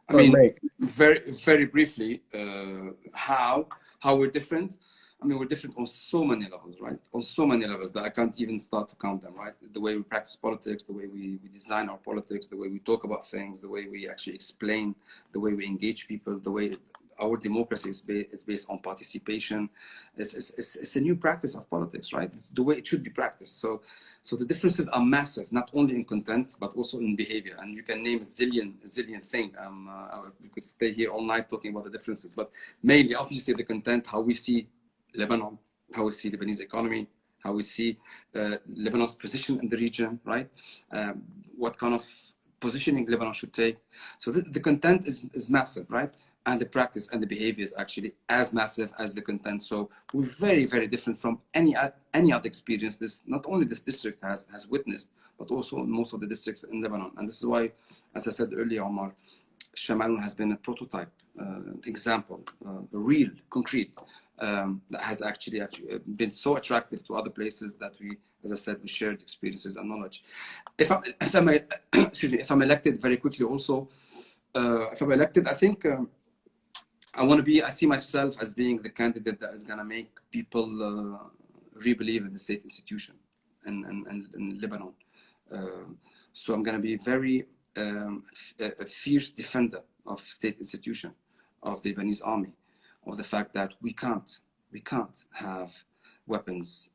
I mean, very, very briefly, how we're different. I mean, we're different on so many levels, right? On so many levels that I can't even start to count them, right? The way we practice politics, the way we design our politics, the way we talk about things, the way we actually explain, the way we engage people, the way our democracy is based on participation. It's a new practice of politics, right? It's the way it should be practiced. So the differences are massive, not only in content, but also in behavior. And you can name a zillion thing. We could stay here all night talking about the differences, but mainly, obviously, the content, how we see Lebanon, how we see Lebanese economy, how we see Lebanon's position in the region, right? What kind of positioning Lebanon should take. So the content is massive, right? And the practice and the behavior is actually as massive as the content. So we're very, very different from any other experience this, not only this district has witnessed, but also most of the districts in Lebanon. And this is why, as I said earlier, Omar, Shamalun has been a prototype example, real, concrete, that has actually been so attractive to other places that we, as I said, we shared experiences and knowledge. If I'm excuse me, if I'm elected, very quickly also, if I'm elected, I think I see myself as being the candidate that is going to make people re-believe in the state institution in Lebanon. So I'm going to be very a fierce defender of state institution, of the Lebanese army, of the fact that we can't have weapons,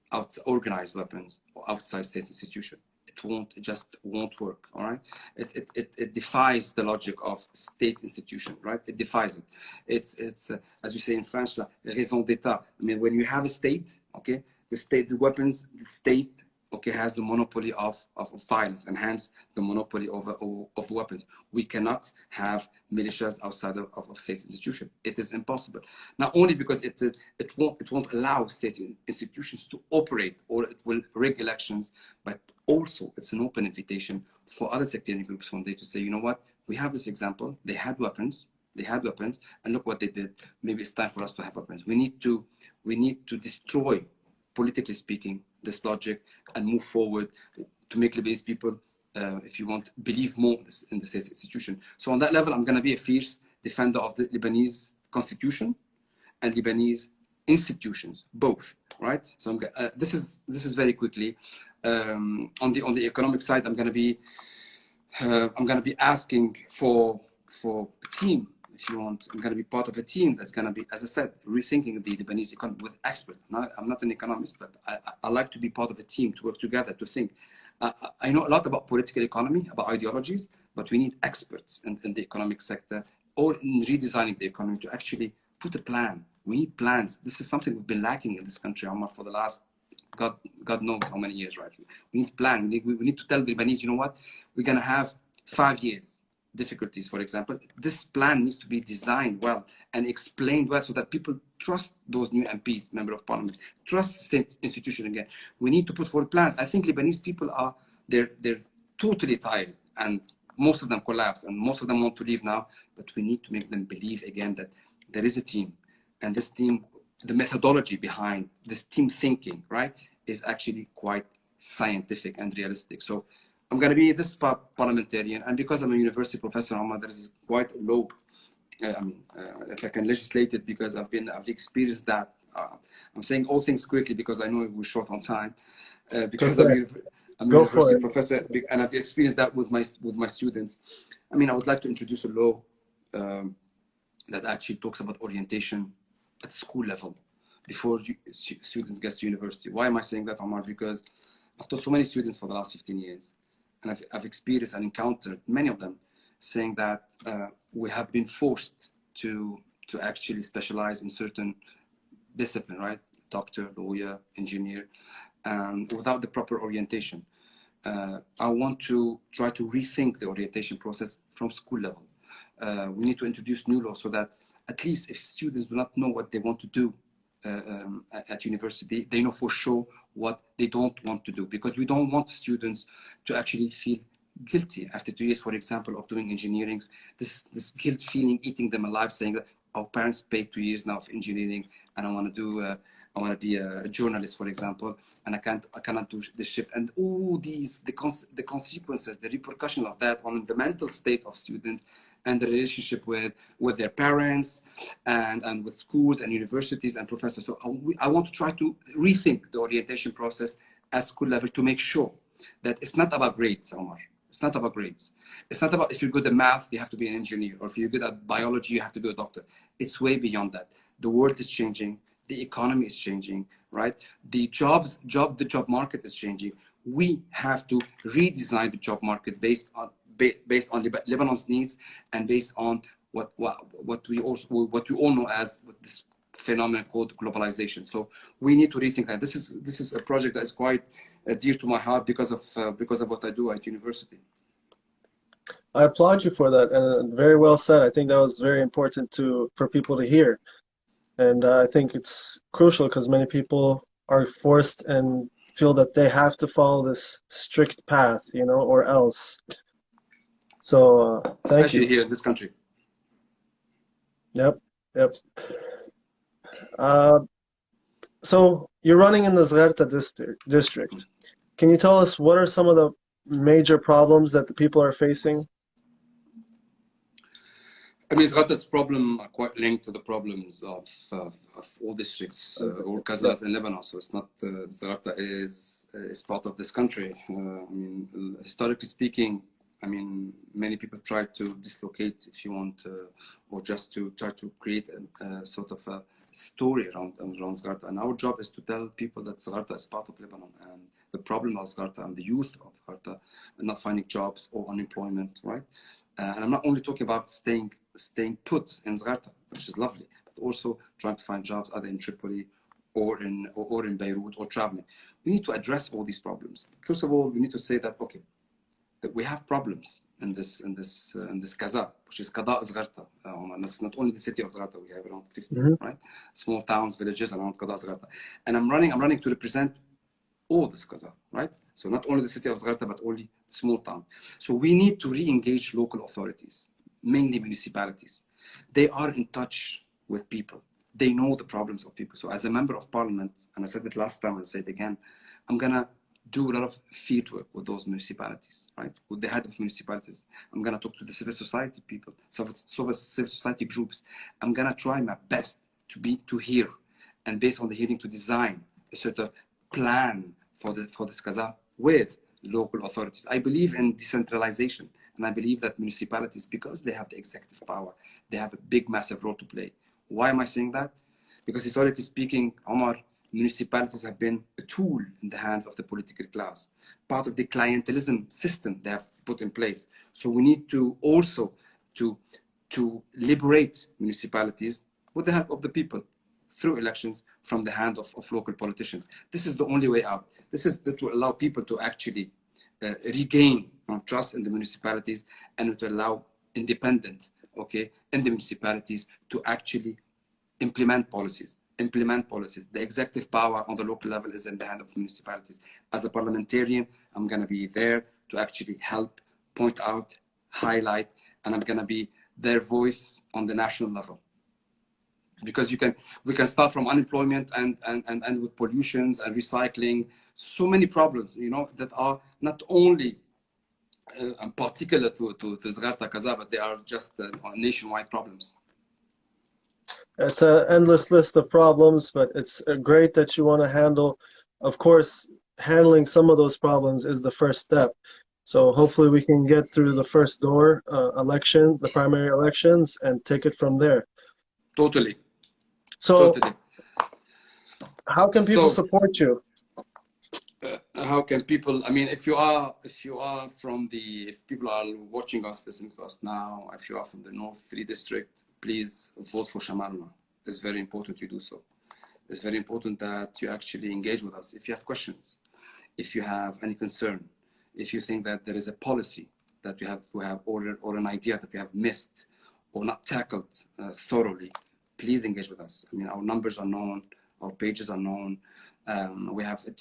organized weapons outside state institution. It just won't work, all right? It defies the logic of state institution, right? It defies it. It's as we say in French, la raison d'etat. I mean, when you have a state, okay, the weapons, the state, okay, has the monopoly of violence, and hence the monopoly of weapons. We cannot have militias outside of state institution. It is impossible. Not only because it won't allow state institutions to operate, or it will rig elections, but also it's an open invitation for other sectarian groups one day to say, you know what, we have this example. They had weapons, and look what they did. Maybe it's time for us to have weapons. We need to destroy, politically speaking, this logic and move forward to make Lebanese people, if you want, believe more in the state institution. So on that level, I'm going to be a fierce defender of the Lebanese constitution and Lebanese institutions, both, right? So this is very quickly. On the economic side, I'm going to be asking for a team. If you want, I'm going to be part of a team that's going to be, as I said, rethinking the Lebanese economy with experts. I'm not an economist, but I like to be part of a team, to work together, to think. I know a lot about political economy, about ideologies, but we need experts in the economic sector, or in redesigning the economy, to actually put a plan. We need plans. This is something we've been lacking in this country, Omar, for the last, God knows how many years, right? We need to plan. We need to tell the Lebanese, you know what? We're going to have 5 years difficulties, for example. This plan needs to be designed well and explained well, so that people trust those new MPs, member of parliament, trust the state institution again. We need to put forward plans. I think Lebanese people they're totally tired, and most of them collapse, and most of them want to leave now, but we need to make them believe again that there is a team, and this team, the methodology behind this team thinking, right, is actually quite scientific and realistic. So I'm going to be this parliamentarian, and because I'm a university professor, there is quite a low. If I can legislate it, because I've experienced that. I'm saying all things quickly because I know we're short on time. Because I'm a university professor, and I've experienced that with my students. I would like to introduce a law that actually talks about orientation at school level before students get to university. Why am I saying that, Omar? Because I've taught so many students for the last 15 years. And I've experienced and encountered many of them saying that we have been forced to actually specialize in certain discipline, right? Doctor, lawyer, engineer, without the proper orientation. I want to try to rethink the orientation process from school level. We need to introduce new laws so that at least if students do not know what they want to do at university, they know for sure what they don't want to do, because we don't want students to actually feel guilty after 2 years, for example, of doing engineering. This guilt feeling eating them alive, saying that our parents paid 2 years now of engineering, and I want to be a journalist, for example, and I cannot do the shift. And all these, the consequences, the repercussion of that on the mental state of students and the relationship with their parents and with schools and universities and professors. So I want to try to rethink the orientation process at school level to make sure that it's not about grades, Omar. It's not about grades. It's not about if you're good at math, you have to be an engineer, or if you're good at biology, you have to be a doctor. It's way beyond that. The world is changing. The economy is changing, right? The job market is changing. We have to redesign the job market based on Lebanon's needs and based on what we all know as this phenomenon called globalization. So we need to rethink that. This is a project that is quite dear to my heart because of what I do at university. I applaud you for that, and very well said. I think that was very important for people to hear. And I think it's crucial because many people are forced and feel that they have to follow this strict path, or else. So thank Especially you. here in this country. Yep, yep. Uh, so you're running in the Zgharta district. Can you tell us what are some of the major problems that the people are facing? I mean, Zgharta's problem are quite linked to the problems of all districts or Kazas in Lebanon. So it's not Zgharta is part of this country. I mean, historically speaking, I mean, many people try to dislocate, if you want, or just to try to create a sort of a story around Zgharta. And our job is to tell people that Zgharta is part of Lebanon, and the problem of Zgharta and the youth of Zgharta are not finding jobs or unemployment, right? And I'm not only talking about staying put in Zgharta, which is lovely, but also trying to find jobs either in Tripoli or in Beirut or traveling. We need to address all these problems. First of all, we need to say that, okay, that we have problems in this Kaza, which is Qada Zgharta. And it's not only the city of Zgharta, we have around 50, right? Small towns, villages around Qada Zgharta. And I'm running to represent all this Kaza, right? So not only the city of Zgharta, but only small town. So we need to re-engage local authorities, mainly municipalities. They are in touch with people. They know the problems of people. So as a member of parliament, and I said it last time, I'll say it again, I'm gonna do a lot of field work with those municipalities, right? With the head of municipalities. I'm gonna talk to the civil society people, civil society groups. I'm gonna try my best to hear, and based on the hearing to design a sort of plan for this Kaza with local authorities. I believe in decentralization, and I believe that municipalities, because they have the executive power, they have a big, massive role to play. Why am I saying that? Because historically speaking, Omar, municipalities have been a tool in the hands of the political class, part of the clientelism system they have put in place. So we need to also to liberate municipalities with the help of the people through elections from the hand of local politicians. This is the only way out. This will allow people to actually regain trust in the municipalities, and to allow independent, in the municipalities to actually implement policies. The executive power on the local level is in the hand of municipalities. As a parliamentarian, I'm going to be there to actually help, point out, highlight, and I'm going to be their voice on the national level. Because we can start from unemployment and with pollutions and recycling, so many problems, that are not only particular to Zgharta Kaza, but they are just nationwide problems. It's an endless list of problems, but it's great that you want to handle. Of course, handling some of those problems is the first step. So hopefully we can get through the first door the primary elections, and take it from there. Totally. So totally. How can people support you? How can people? I mean, if people are watching us, listening to us now, if you are from the North 3 district, please vote for Shamalna. It's very important you do so. It's very important that you actually engage with us. If you have questions, if you have any concern, if you think that there is a policy that we have or an idea that we have missed or not tackled thoroughly, please engage with us. I mean, our numbers are known, our pages are known. We have a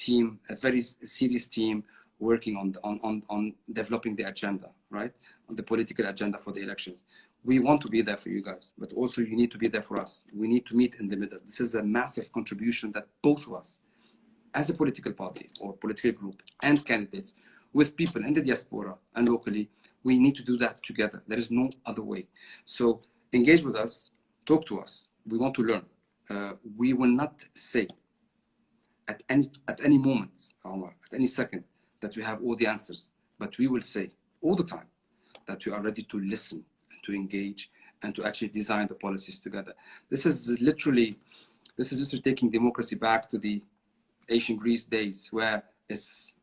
very serious team working on developing the agenda, right? On the political agenda for the elections. We want to be there for you guys, but also you need to be there for us. We need to meet in the middle. This is a massive contribution that both of us, as a political party or political group and candidates, with people in the diaspora and locally, we need to do that together. There is no other way. So engage with us, talk to us. We want to learn. We will not say at any moment, Omar, at any second, that we have all the answers, but we will say all the time that we are ready to listen and to engage and to actually design the policies together. This is literally taking democracy back to the ancient Greece days, where it's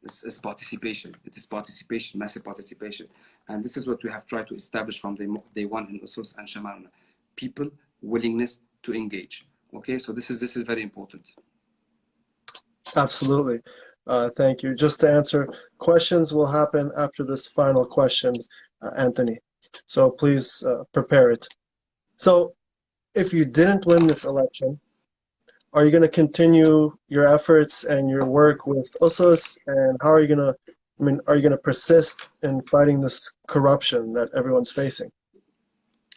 participation. It is participation, massive participation. And this is what we have tried to establish from day one in Usus and Shamalna. People, willingness to engage. Okay, so this is very important. Absolutely. Thank you. Just to answer, questions will happen after this final question, Anthony. So please prepare it. So if you didn't win this election, are you going to continue your efforts and your work with Usus? And how are you going to, are you going to persist in fighting this corruption that everyone's facing?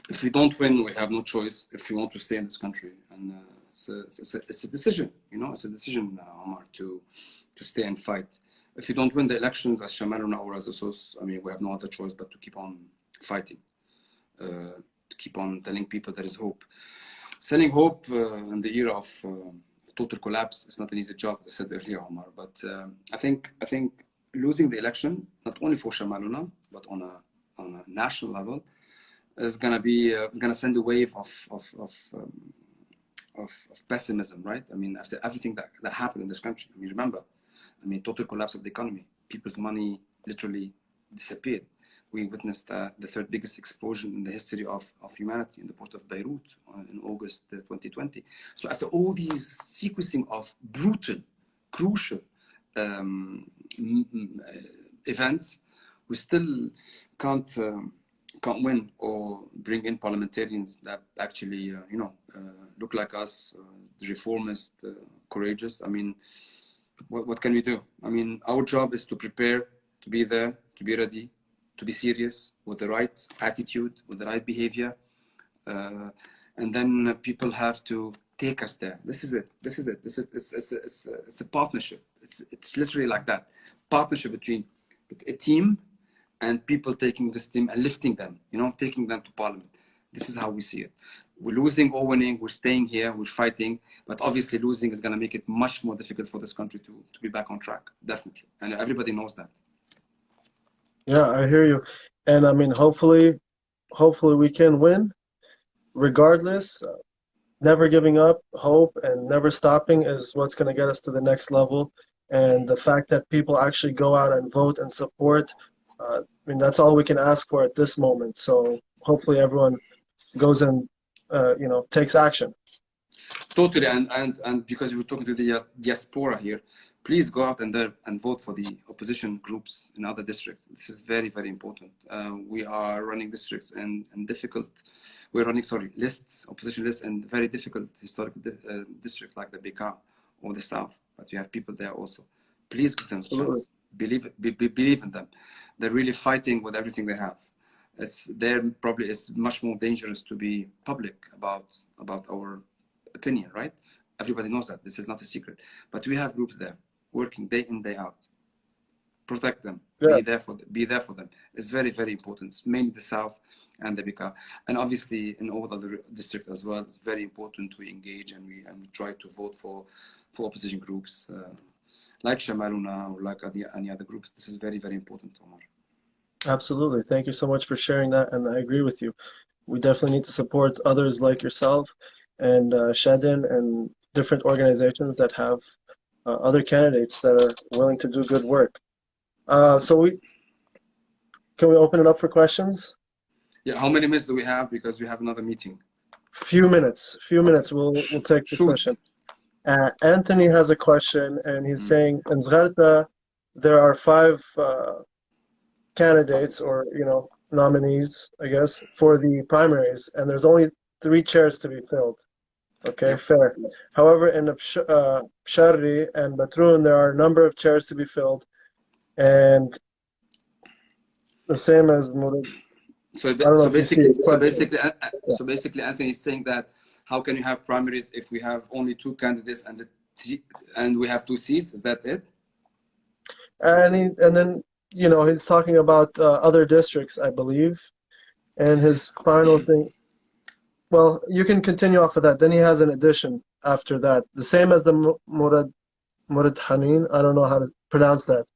If we don't win, we have no choice if we want to stay in this country. And it's a decision, it's a decision, Omar, to stay and fight. If we don't win the elections as Shamaluna or as Usus, we have no other choice but to keep on fighting, to keep on telling people there is hope. Selling hope in the era of total collapse is not an easy job, as I said earlier, Omar. But I think losing the election, not only for Shamaluna, but on a national level, is gonna send a wave of pessimism, right? After everything that happened in this country, remember, total collapse of the economy, people's money literally disappeared. We witnessed the third biggest explosion in the history of humanity in the port of Beirut in August 2020. So after all these sequencing of brutal, crucial events, we still can't win or bring in parliamentarians that actually, look like us, reformist, courageous. What can we do? Our job is to prepare, to be there, to be ready, to be serious, with the right attitude, with the right behavior. And then people have to take us there. This is it. It's a partnership. It's literally like that. Partnership between a team and people taking this team and lifting them, taking them to parliament. This is how we see it. We're losing or winning, we're staying here, we're fighting, but obviously losing is going to make it much more difficult for this country to be back on track, definitely. And everybody knows that. Yeah, I hear you. And hopefully we can win regardless. Never giving up, hope, and never stopping is what's going to get us to the next level. And the fact that people actually go out and vote and support, that's all we can ask for at this moment. So hopefully everyone goes and, takes action. Totally, and because we're talking to the diaspora here, please go out and vote for the opposition groups in other districts. This is very, very important. We are running districts and we're running, lists, opposition lists, and very difficult historical districts like the Bekaa or the South. But you have people there also. Please give them a chance. Believe in them. They're really fighting with everything they have. It's much more dangerous to be public about our opinion, right? Everybody knows that. This is not a secret. But we have groups there working day in, day out. Protect them. Yeah. Be there for them. It's very, very important. It's mainly the South and the Bekaa. And obviously in all other districts as well, it's very important to engage and we try to vote for opposition groups like Shamaluna or like any other groups. This is very, very important, Omar. Absolutely. Thank you so much for sharing that. And I agree with you. We definitely need to support others like yourself and Shadin and different organizations that have other candidates that are willing to do good work. Can we open it up for questions? Yeah, how many minutes do we have? Because we have another meeting. Few minutes. We'll take this question. Anthony has a question, and he's saying, in Zgharta, there are 5 candidates or nominees, I guess, for the primaries, and there's only 3 chairs to be filled. Okay, fair. However, in Sharri and Batroun, there are a number of chairs to be filled, and the same as Murad. So basically, Anthony is saying that how can you have primaries if we have only 2 candidates and we have 2 seats? Is that it? And then he's talking about other districts, I believe, and his final thing. Well, you can continue off of that. Then he has an addition after that, the same as the Murad Hanin. I don't know how to pronounce that.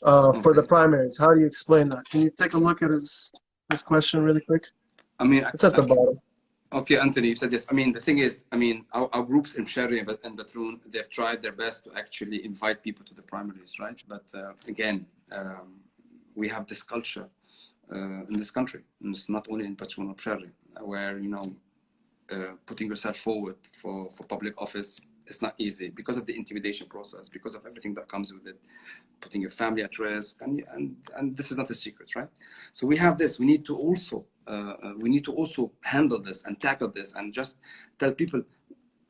for the Okay. primaries. How do you explain that? Can you take a look at his question really quick? I mean, It's at the bottom. okay, Anthony, you said yes. I mean, the thing is, I mean, our groups in Sharri and Batroun, they've tried their best to actually invite people to the primaries, right? But again, we have this culture in this country, and it's not only in Batroun or Sharri, where, you know, putting yourself forward for public office is not easy because of the intimidation process, because of everything that comes with it, putting your family at risk, and this is not a secret, right? So we have this. We need to also handle this and tackle this and just tell people.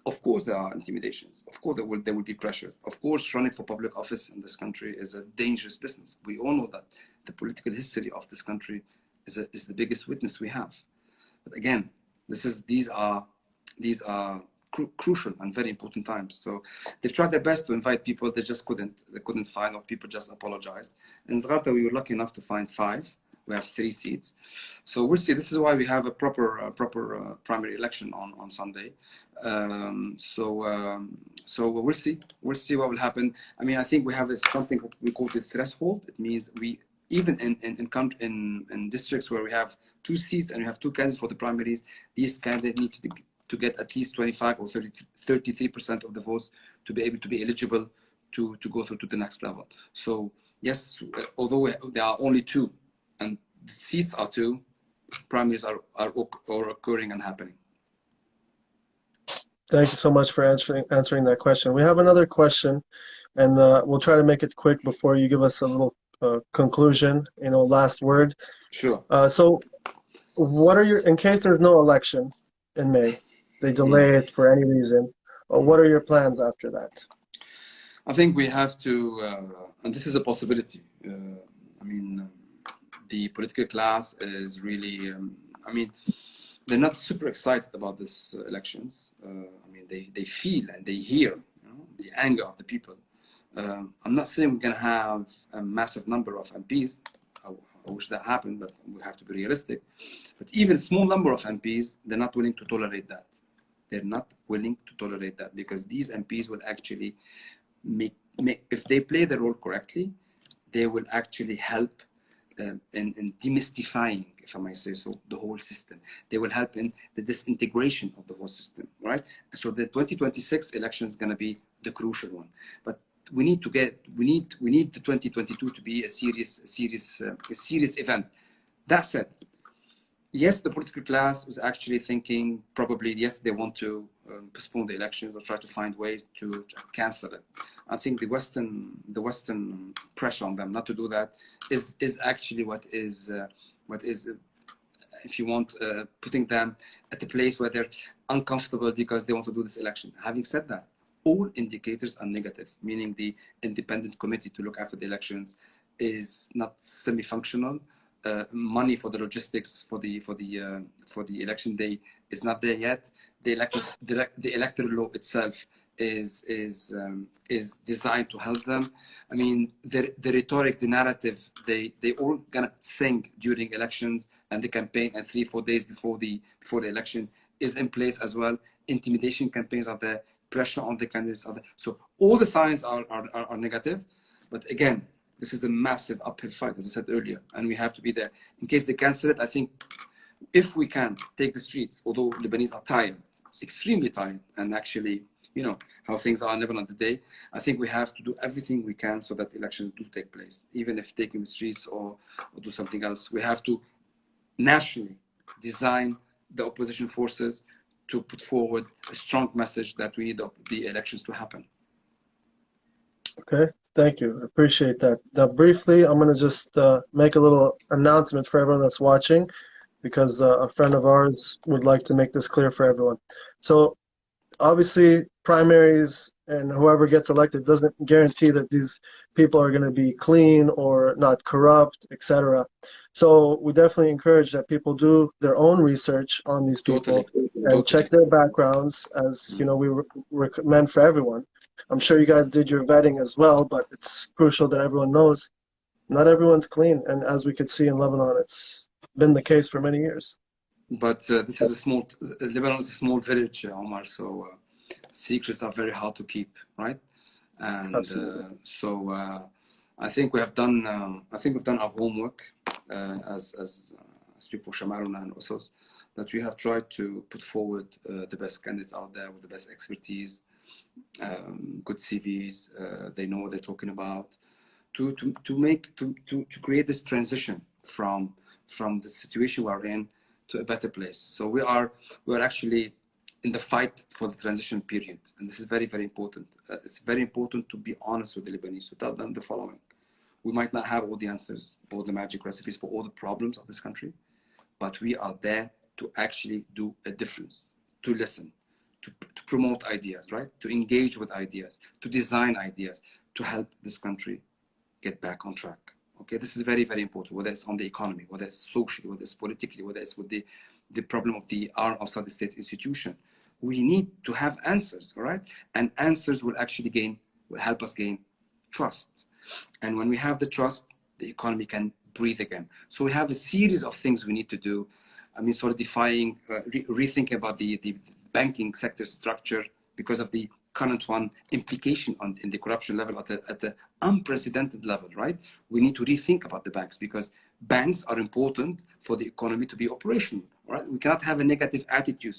Of course, there are intimidations. Of course, there will be pressures. Of course, running for public office in this country is a dangerous business. We all know that. The political history of this country is the biggest witness we have. But again, these are crucial and very important times. So they've tried their best to invite people. They just couldn't. They couldn't find, or people just apologized. In Zgharta, we were lucky enough to find 5. We have 3 seats. So we'll see. This is why we have a proper primary election on Sunday. So we'll see. We'll see what will happen. I mean, I think we have something we call the threshold. It means we, even in districts where we have 2 seats and we have 2 candidates for the primaries, these candidates need to get at least 25 or 33% of the votes to be able to be eligible to go through to the next level. So yes, although there are only 2 and the seats are 2, primaries are occurring and happening. Thank you so much for answering that question. We have another question, and we'll try to make it quick before you give us a little conclusion, last word. Sure. So what are in case there's no election in May, they delay it for any reason, what are your plans after that? I think we have to, and this is a possibility. I mean, the political class is really, I mean, they're not super excited about this elections. I mean, they feel and they hear, the anger of the people. I'm not saying we're going to have a massive number of MPs. I wish that happened, but we have to be realistic. But even a small number of MPs, they're not willing to tolerate that. They're not willing to tolerate that because these MPs will actually make if they play the role correctly, they will actually help in demystifying, if I might say so, the whole system. They will help in the disintegration of the whole system, right? So the 2026 election is going to be the crucial one. But we need the 2022 to be a serious event. That said, yes, the political class is actually thinking probably, yes, they want to postpone the elections or try to find ways to cancel it. I think the Western pressure on them not to do that is actually what is if you want, putting them at a place where they're uncomfortable because they want to do this election. Having said that, all indicators are negative, meaning the independent committee to look after the elections is not semi-functional. Money for the logistics for the election day is not there yet. The electoral law itself is designed to help them. I mean, the rhetoric, the narrative, they all gonna sing during elections and the campaign, and 3-4 days before the election is in place as well. Intimidation campaigns are there, pressure on the candidates are there. So all the signs are negative, but again, this is a massive uphill fight, as I said earlier, and we have to be there. In case they cancel it, I think if we can take the streets, although Lebanese are tired, extremely tired, and actually, you know, how things are in Lebanon today, I think we have to do everything we can so that elections do take place. Even if taking the streets or do something else, we have to nationally design the opposition forces to put forward a strong message that we need the elections to happen. Okay, thank you. I appreciate that. Now, briefly, I'm going to just make a little announcement for everyone that's watching, because a friend of ours would like to make this clear for everyone. So, obviously, primaries and whoever gets elected doesn't guarantee that these people are going to be clean or not corrupt, etc. So, we definitely encourage that people do their own research on these people and check their backgrounds, as you know, we recommend for everyone. I'm sure you guys did your vetting as well, but it's crucial that everyone knows not everyone's clean. And as we could see in Lebanon, it's been the case for many years. But this is Lebanon is a small village, Omar, so secrets are very hard to keep, right? And I think we have done. I think we've done our homework as people, Shamaruna and Usos, that we have tried to put forward the best candidates out there with the best expertise, good CVs. They know what they're talking about. To create this transition from the situation we're in to a better place. So we are actually in the fight for the transition period, and this is very, very important. It's very important to be honest with the Lebanese, to tell them the following: we might not have all the answers, all the magic recipes for all the problems of this country, but we are there to actually do a difference, to listen, to promote ideas, right? To engage with ideas, to design ideas, to help this country get back on track. Okay, this is very, very important, whether it's on the economy, whether it's socially, whether it's politically, whether it's with the problem of the arm outside the state institution. We need to have answers, all right? And answers will help us gain trust. And when we have the trust, the economy can breathe again. So we have a series of things we need to do. I mean, solidifying, rethinking about the banking sector structure because of the current one implication in the corruption level at the unprecedented level, right? We need to rethink about the banks because banks are important for the economy to be operational, right? We cannot have a negative attitude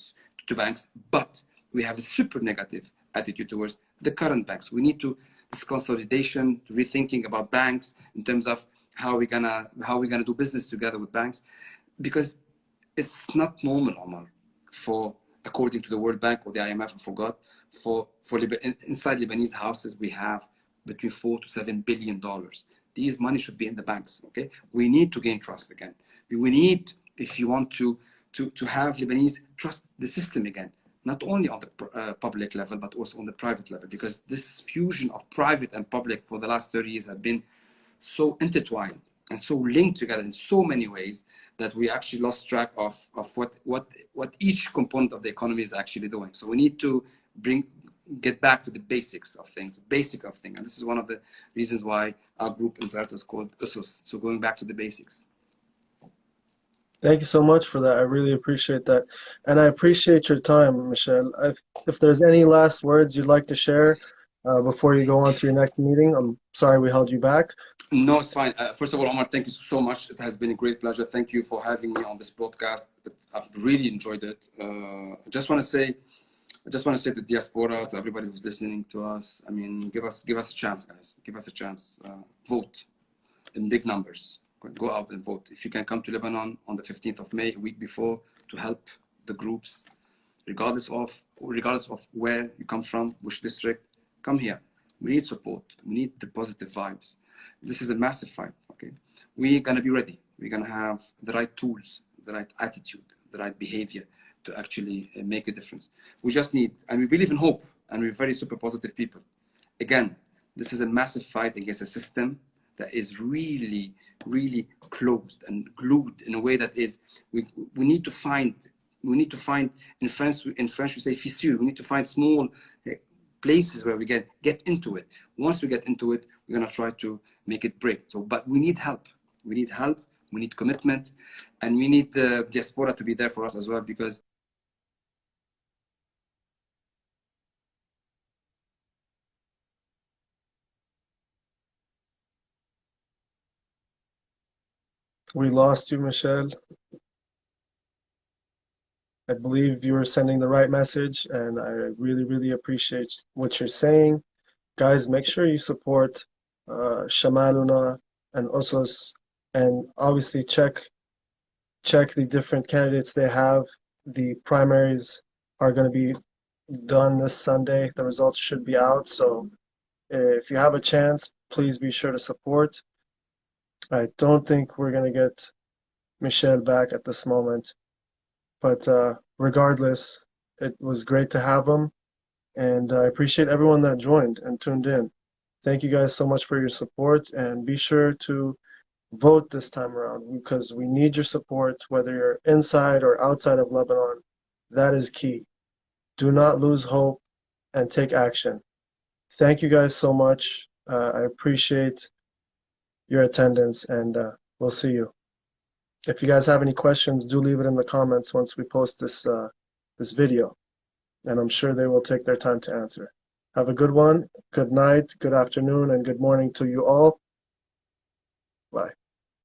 to banks, but we have a super negative attitude towards the current banks. We need to this consolidation, rethinking about banks in terms of how we're gonna do business together with banks, because it's not normal, Omar, for according to the World Bank or the IMF, I forgot, inside Lebanese houses we have between $4 to $7 billion. These money should be in the banks. Okay, we need to gain trust again. We need, if you want to have Lebanese trust the system again, not only on the public level, but also on the private level, because this fusion of private and public for the last 30 years have been so intertwined and so linked together in so many ways that we actually lost track of what each component of the economy is actually doing. So we need to get back to the basics of things, and this is one of the reasons why our group in Zart is called Usus. So going back to the basics. Thank you so much for that. I really appreciate that. And I appreciate your time, Michelle. If there's any last words you'd like to share before you go on to your next meeting, I'm sorry we held you back. No, it's fine. First of all, Omar, thank you so much. It has been a great pleasure. Thank you for having me on this podcast. I've really enjoyed it. I just want to say to the diaspora, to everybody who's listening to us, I mean, give us a chance, guys. Give us a chance. Vote in big numbers. Go out and vote. If you can come to Lebanon on the 15th of May, a week before, to help the groups, regardless of where you come from, which district, come here. We need support. We need the positive vibes. This is a massive fight. Okay, we're gonna be ready. We're gonna have the right tools, the right attitude, the right behavior to actually make a difference. We just need, and we believe in hope, and we're very super positive people. Again, this is a massive fight against a system that is really, really closed and glued in a way that is, we need to find, in French we say fissure. We need to find small places where we get into it. Once we get into it, we're gonna try to make it break. So, but we need help. We need commitment, and we need the diaspora to be there for us as well, because We lost you, Michelle. I believe you were sending the right message, and I really, really appreciate what you're saying. Guys, make sure you support Shamaluna and Usos, and obviously check the different candidates they have. The primaries are going to be done this Sunday. The results should be out, so if you have a chance, please be sure to support. I don't think we're going to get Michelle back at this moment. But regardless, it was great to have him, and I appreciate everyone that joined and tuned in. Thank you guys so much for your support, and be sure to vote this time around because we need your support, whether you're inside or outside of Lebanon. That is key. Do not lose hope and take action. Thank you guys so much. I appreciate your attendance, and we'll see you. If you guys have any questions, do leave it in the comments once we post this video, and I'm sure they will take their time to answer. Have a good one, good night, good afternoon, and good morning to you all. Bye.